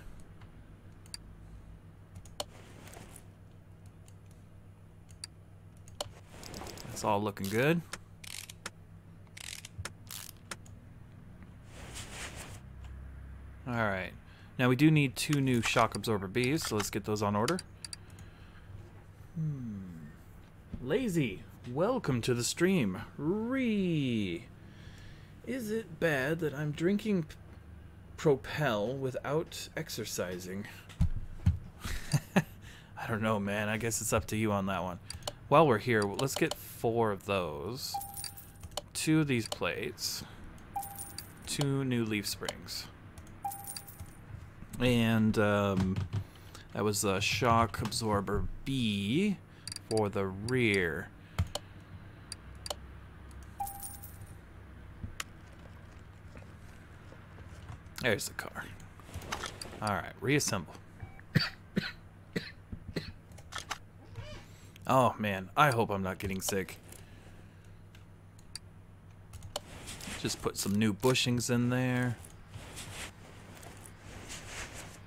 A: That's all looking good. Alright. Now we do need 2 new shock absorber Bs, so let's get those on order. Lazy, welcome to the stream. Is it bad that I'm drinking Propel without exercising? I don't know, man. I guess it's up to you on that one. While we're here, let's get 4 of those. 2 of these plates. 2 new leaf springs. And that was a shock absorber B for the rear. There's the car. Alright, reassemble. Oh man, I hope I'm not getting sick. Just put some new bushings in there.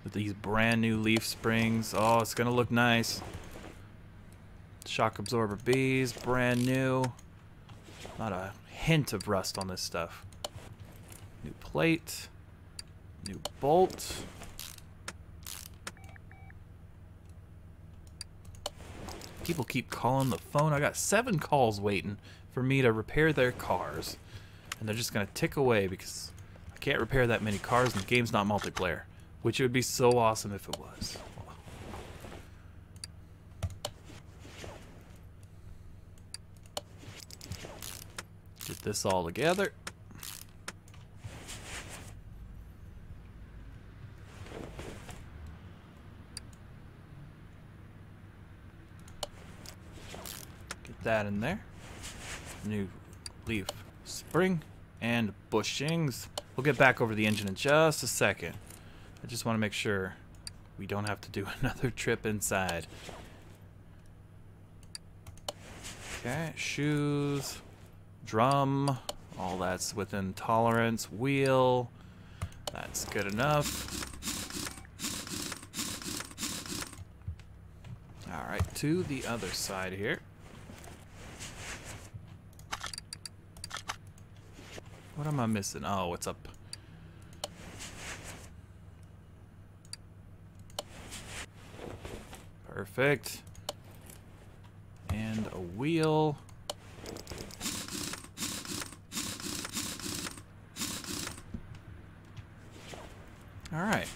A: With these brand new leaf springs. Oh, it's gonna look nice. Shock absorber Bs, brand new. Not a hint of rust on this stuff. New plate. New bolt. People keep calling the phone. I got 7 calls waiting for me to repair their cars. And they're just gonna tick away because I can't repair that many cars and the game's not multiplayer. Which would be so awesome if it was. Get this all together. Get that in there. New leaf spring and bushings. We'll get back over the engine in just a second. I just want to make sure we don't have to do another trip inside. Okay, shoes, drum, all that's within tolerance. Wheel, that's good enough. Alright, to the other side here. What am I missing? Oh, what's up? Perfect. And a wheel. Alright.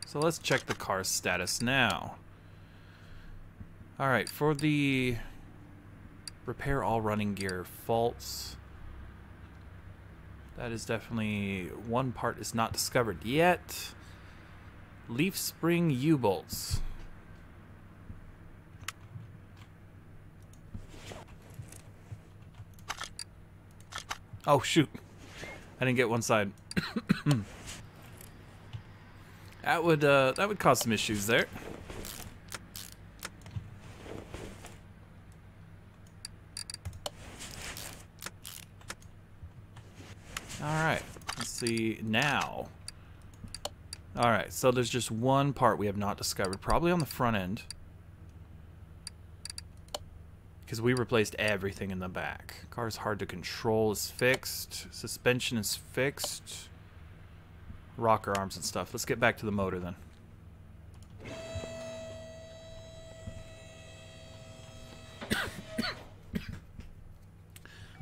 A: So let's check the car's status now. Alright, for the repair all running gear faults, that is definitely one part is not discovered yet. Leaf spring U-bolts. Oh, shoot. I didn't get one side. That would cause some issues there. Alright, let's see now. Alright, so there's just one part we have not discovered, probably on the front end. Because we replaced everything in the back. Car's hard to control is fixed. Suspension is fixed. Rocker arms and stuff. Let's get back to the motor then.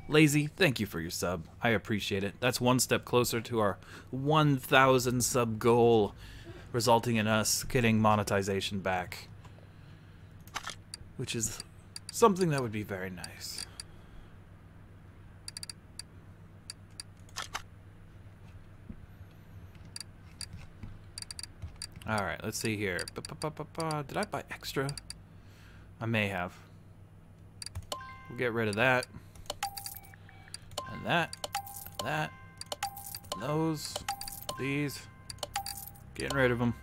A: Lazy, thank you for your sub. I appreciate it. That's one step closer to our 1,000 sub goal, resulting in us getting monetization back. Which is something that would be very nice. Alright, let's see here. Did I buy extra? I may have. We'll get rid of that. And that. That. And those. These. Getting rid of them.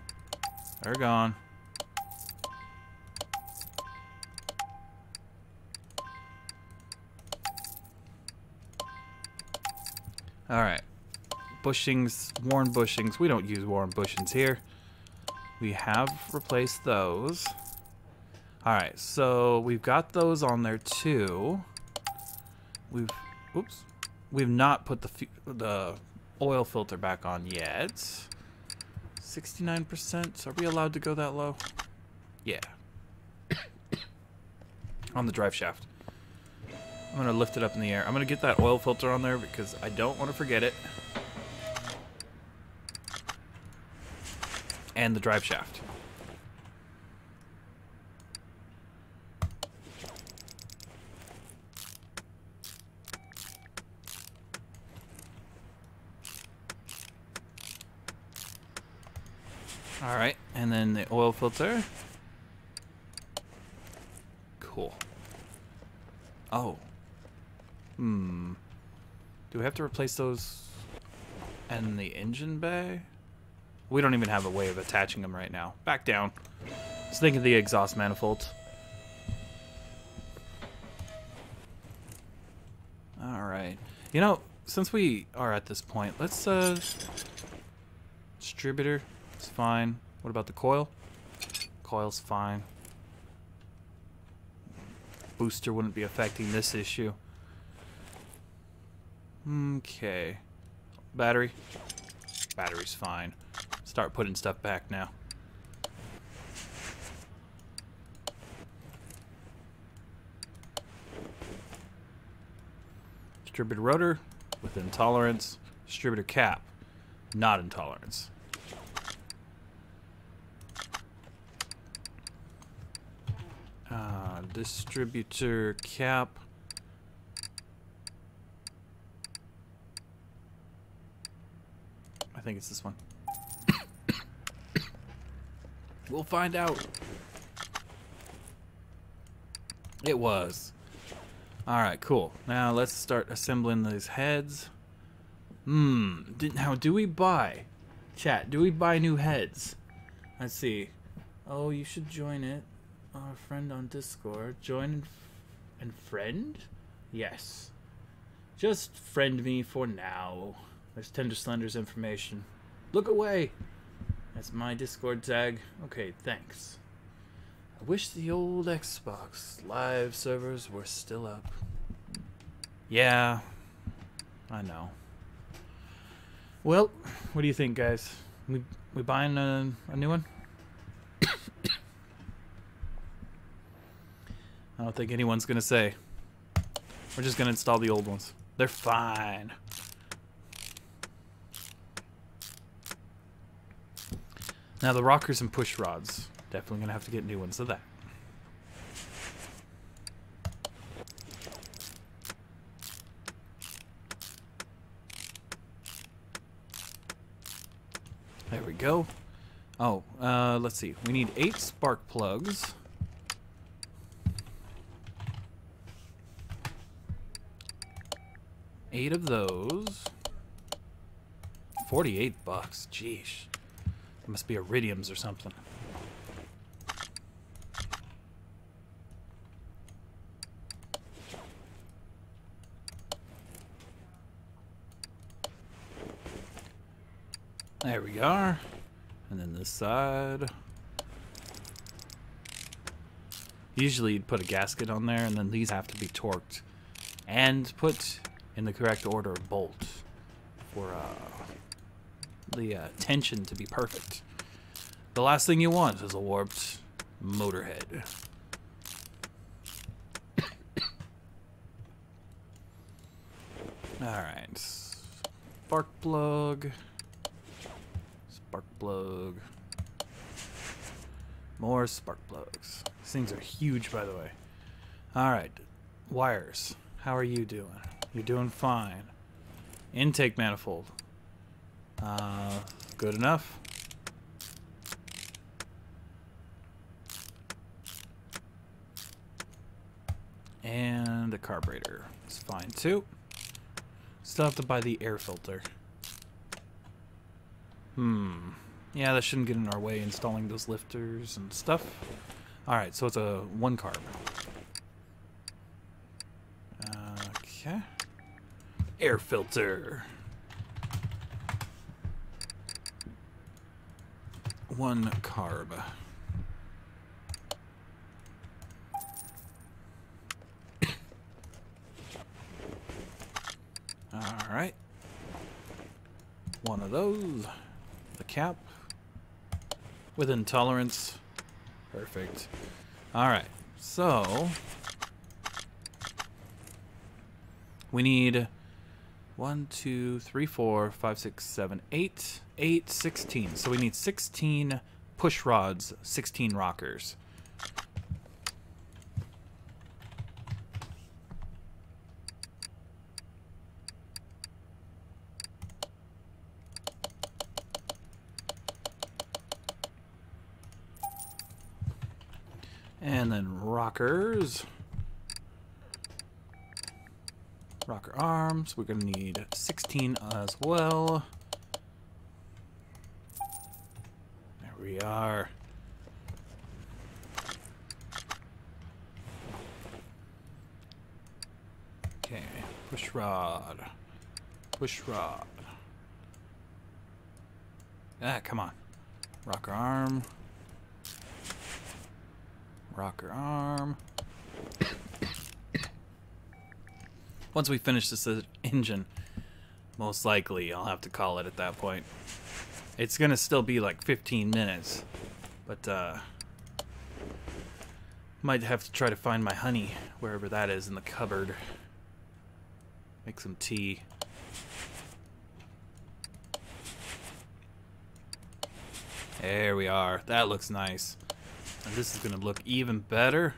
A: They're gone. Alright. Bushings. Worn bushings. We don't use worn bushings here. We have replaced those. Alright, so we've got those on there too. We've not put the oil filter back on yet. 69%. Are we allowed to go that low? Yeah. On the drive shaft. I'm gonna lift it up in the air. I'm gonna get that oil filter on there because I don't want to forget it. And the drive shaft. Alright, and then the oil filter. Cool. Oh. Do we have to replace those and the engine bay? We don't even have a way of attaching them right now. Back down. Just think of the exhaust manifold. Alright. You know, since we are at this point, let's, distributor, it's fine. What about the coil? Coil's fine. Booster wouldn't be affecting this issue. Okay. Battery? Battery's fine. Start putting stuff back now. Distributor rotor with intolerance. Distributor cap, not intolerance. Distributor cap. I think it's this one. We'll find out. It was. Alright, cool. Now let's start assembling these heads. Now do we buy? Chat, do we buy new heads? Let's see. Oh, you should join it. Our friend on Discord. Join and friend? Yes. Just friend me for now. There's Tender Slender's information. Look away! That's my Discord tag. Okay, thanks. I wish the old Xbox Live servers were still up. Yeah, I know. Well, what do you think, guys? We buying a new one? I don't think anyone's gonna say. We're just gonna install the old ones. They're fine. Now the rockers and push rods. Definitely gonna have to get new ones of that. There we go. Oh, let's see. We need 8 spark plugs. 8 of those. 48 bucks. Jeez. It must be iridiums or something. There we are. And then this side. Usually you'd put a gasket on there, and then these have to be torqued and put in the correct order of bolt for the tension to be perfect. The last thing you want is a warped motorhead. Alright. Spark plug. Spark plug. More spark plugs. These things are huge, by the way. Alright. Wires. How are you doing? You're doing fine. Intake manifold. Good enough. And the carburetor is fine too. Still have to buy the air filter. Yeah, that shouldn't get in our way installing those lifters and stuff. Alright, so it's a 1 carb. Okay. Air filter. 1 carb. Alright. 1 of those. The cap. With intolerance. Perfect. Alright, so we need 1, 2, 3, 4, 5, 6, 7, 8. 8, 16. So we need 16 push rods, 16 rockers. And then rockers. Rocker arms. We're going to need 16 as well. There we are. Okay. Push rod. Push rod. Ah, come on. Rocker arm. Rocker arm. Once we finish this engine, most likely I'll have to call it at that point. It's gonna still be like 15 minutes, but might have to try to find my honey wherever that is in the cupboard. Make some tea. There we are. That looks nice. And this is gonna look even better.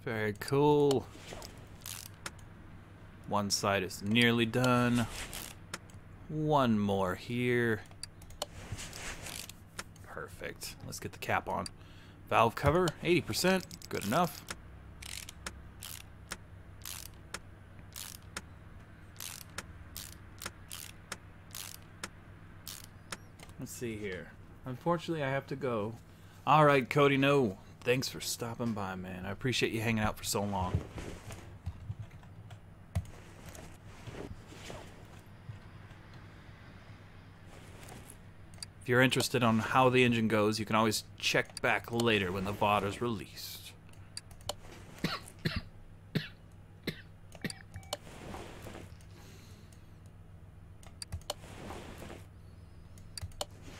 A: Very cool. One side is nearly done. One more here. Perfect. Let's get the cap on. Valve cover, 80%. Good enough. Let's see here. Unfortunately, I have to go. All right, Cody, no. Thanks for stopping by, man. I appreciate you hanging out for so long. If you're interested on how the engine goes, you can always check back later when the VOD is released.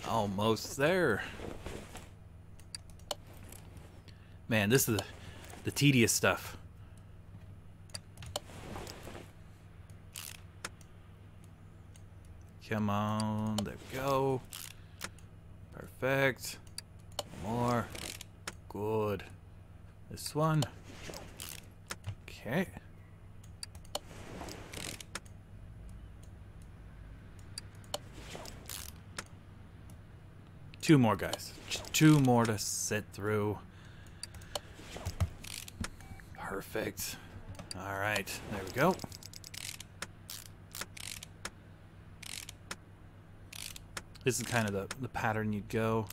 A: Almost there. Man, this is the tedious stuff. Come on, there we go. Perfect. More. Good. This one. Okay. Two more, guys. 2 more to sit through. Perfect. All right, there we go. This is kind of the pattern you'd go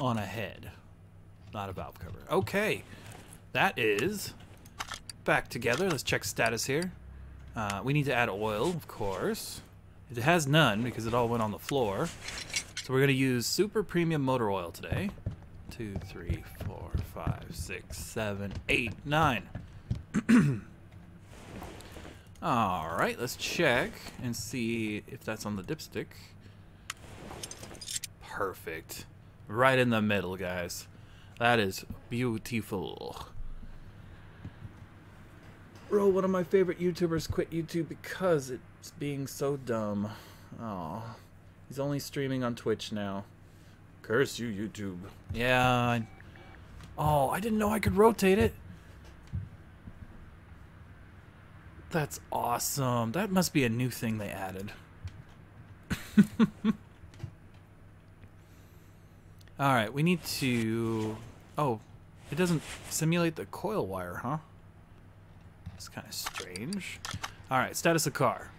A: on a head, not a valve cover. Okay, that is back together. Let's check status here. We need to add oil, of course. It has none because it all went on the floor. So we're going to use super premium motor oil today. 2, 3, 4, 5, 6, 7, 8, 9. All right, let's check and see if that's on the dipstick. Perfect. Right in the middle, guys. That is beautiful. Bro, one of my favorite YouTubers quit YouTube because it's being so dumb. Oh, he's only streaming on Twitch now. Curse you, YouTube. Yeah. Oh, I didn't know I could rotate it. That's awesome. That must be a new thing they added. Alright, we need to... Oh, it doesn't simulate the coil wire, huh? It's kind of strange. Alright, status of car.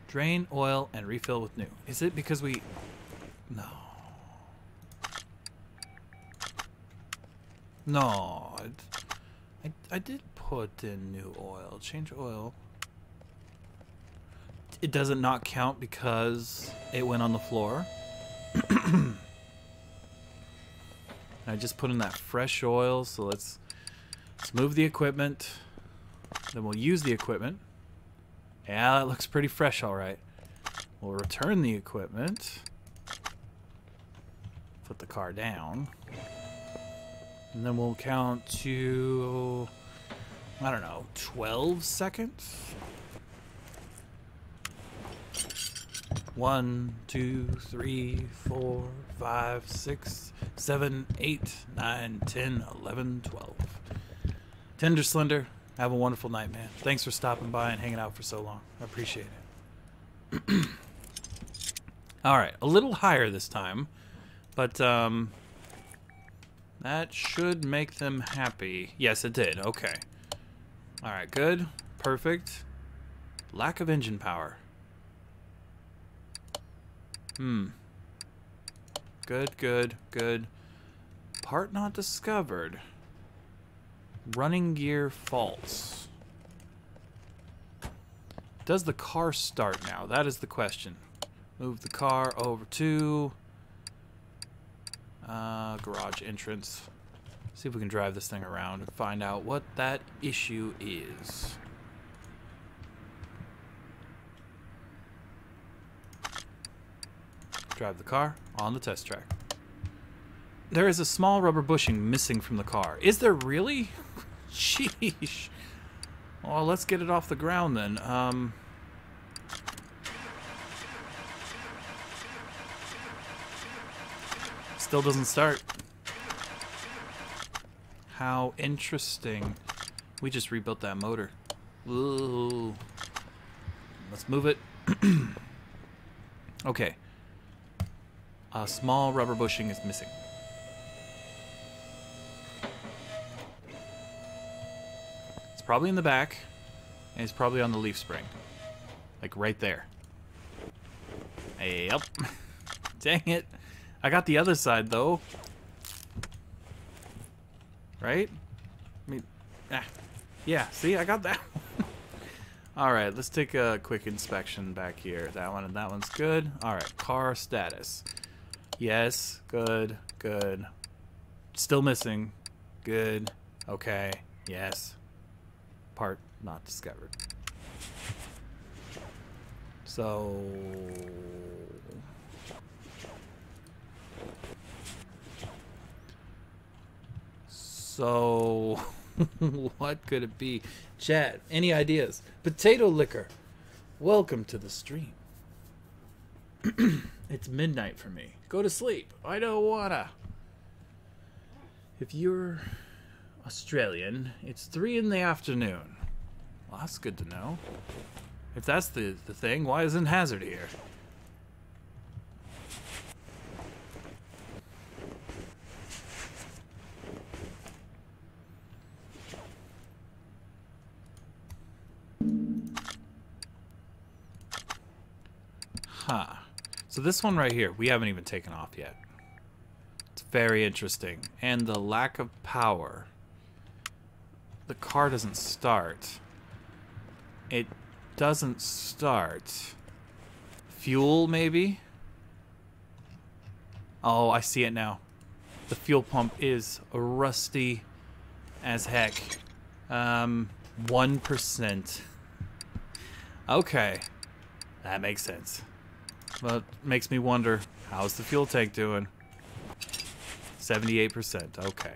A: Drain, oil, and refill with new. Is it because we... No. No. I did put in new oil. Change oil. It doesn't not count because it went on the floor. I just put in that fresh oil, so let's move the equipment. Then we'll use the equipment. Yeah, that looks pretty fresh, all right. We'll return the equipment. Put the car down. And then we'll count to, I don't know, 12 seconds? 1, 2, 3, 4, 5, 6, 7, 8, 9, 10, 11, 12. Tender Slender, have a wonderful night, man. Thanks for stopping by and hanging out for so long. I appreciate it. Alright, a little higher this time. But, that should make them happy. Yes, it did. Okay. Alright, good. Perfect. Lack of engine power. Good, good, good. Part not discovered. Running gear faults. Does the car start now? That is the question. Move the car over to garage entrance. See if we can drive this thing around and find out what that issue is. Drive the car on the test track. There is a small rubber bushing missing from the car. Is there really? Sheesh. Well, let's get it off the ground then. Still doesn't start. How interesting. We just rebuilt that motor. Ooh. Let's move it. Okay. A small rubber bushing is missing. It's probably in the back, and it's probably on the leaf spring. Like right there. Yep. Dang it. I got the other side though. Right? I mean, yeah, see, I got that one. Alright, let's take a quick inspection back here. That one and that one's good. Alright, car status. Yes, good, good. Still missing. Good. Okay. Yes. Part not discovered. So... what could it be? Chat, any ideas? Potato liquor. Welcome to the stream. It's midnight for me. Go to sleep. I don't wanna. If you're Australian, it's 3 in the afternoon. Well, that's good to know. If that's the thing, why isn't Hazard here? Huh. So this one right here, we haven't even taken off yet. It's very interesting. And the lack of power. The car doesn't start. It doesn't start. Fuel, maybe? Oh, I see it now. The fuel pump is rusty as heck. 1%. Okay. That makes sense. But makes me wonder, how's the fuel tank doing? 78%. Okay.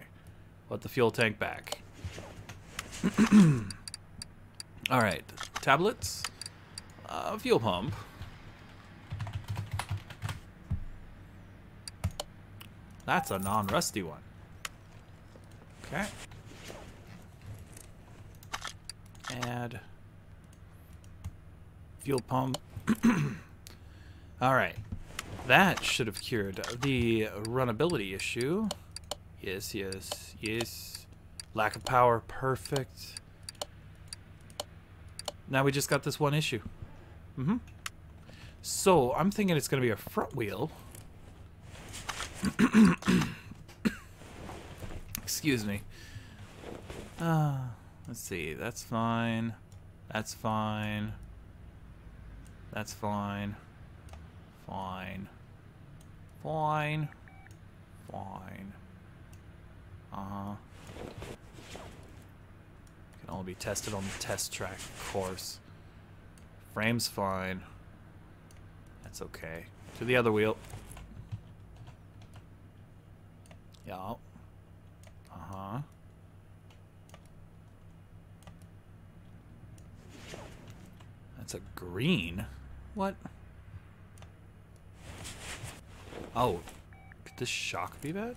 A: Put the fuel tank back. Alright. Tablets. Fuel pump. That's a non-rusty one. Okay. Add fuel pump. Alright. That should have cured the runnability issue. Yes, yes, yes. Lack of power. Perfect. Now we just got this one issue. So, I'm thinking it's going to be a front wheel. Excuse me. Let's see. That's fine. That's fine. That's fine. Fine. Fine. Fine. Can only be tested on the test track, of course. Frame's fine. That's okay. To the other wheel. Yeah. That's a green. What? Oh, could this shock be bad?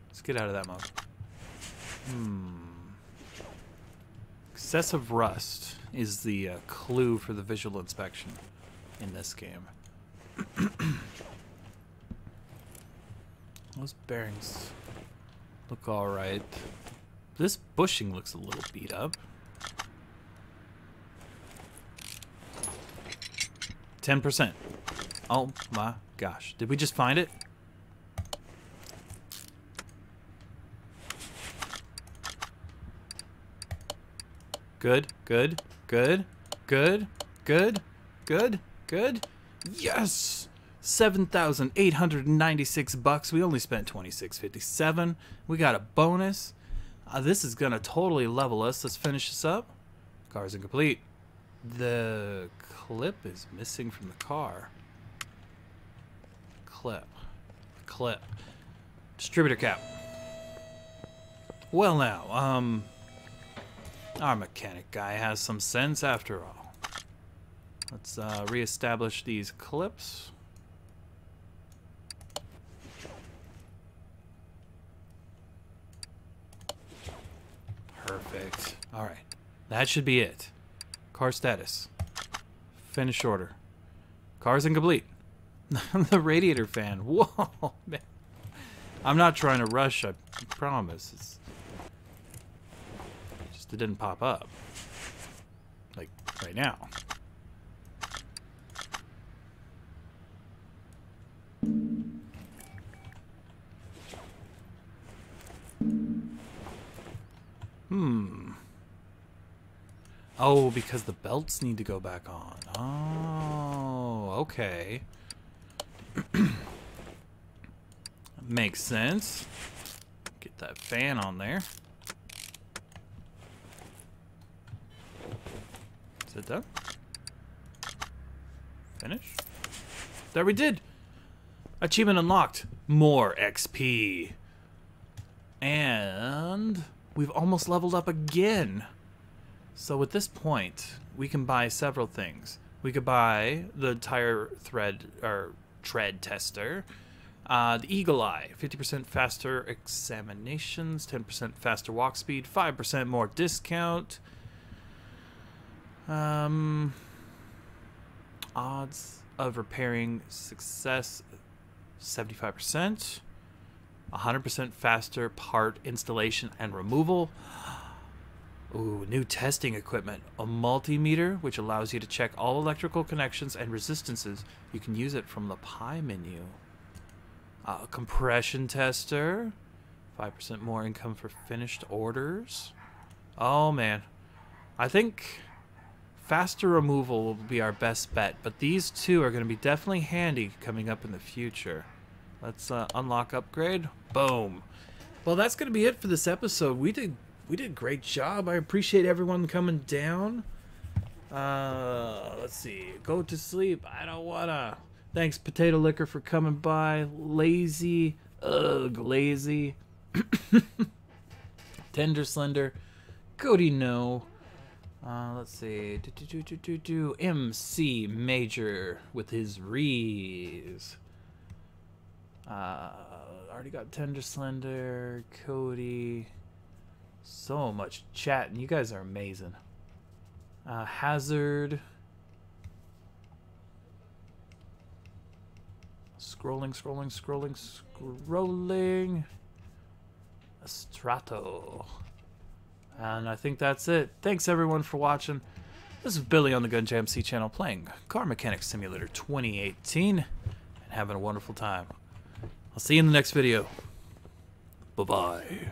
A: Let's get out of that mode. Excessive rust is the clue for the visual inspection in this game. Those bearings look alright. This bushing looks a little beat up. 10%. Oh my gosh. Did we just find it? Good, good, good, good, good, good, good. Yes! 7,896 bucks. We only spent 26.57. We got a bonus. This is gonna totally level us. Let's finish this up. Car's incomplete. The clip is missing from the car. Clip. Distributor cap. Well now, our mechanic guy has some sense after all. Let's reestablish these clips. Perfect. Alright. That should be it. Car status. Finish order. Car's incomplete. The radiator fan. Whoa, man. I'm not trying to rush, I promise. It didn't pop up. Like, right now. Oh, because the belts need to go back on. Oh, okay. Makes sense. Get that fan on there. Is it done? Finish? There we did! Achievement unlocked. More XP. And we've almost leveled up again. So at this point, we can buy several things. We could buy the tire thread or tread tester, the Eagle Eye, 50% faster examinations, 10% faster walk speed, 5% more discount. Odds of repairing success, 75%. 100% faster part installation and removal. Ooh, new testing equipment. A multimeter, which allows you to check all electrical connections and resistances. You can use it from the pie menu. A compression tester. 5% more income for finished orders. Oh, man. I think faster removal will be our best bet, but these two are going to be definitely handy coming up in the future. Let's unlock upgrade. Boom. Well, that's going to be it for this episode. We did a great job. I appreciate everyone coming down. Let's see. Go to sleep. I don't wanna. Thanks, Potato Liquor, for coming by. Lazy. Ugh, lazy. Tender Slender. Cody No. Let's see. MC Major with his Rees. Already got Tender Slender. Cody. So much chat, and you guys are amazing. Hazard. Scrolling. Strato. And I think that's it. Thanks everyone for watching. This is Billy on the Gunjamed channel playing Car Mechanic Simulator 2018 and having a wonderful time. I'll see you in the next video. Bye-bye.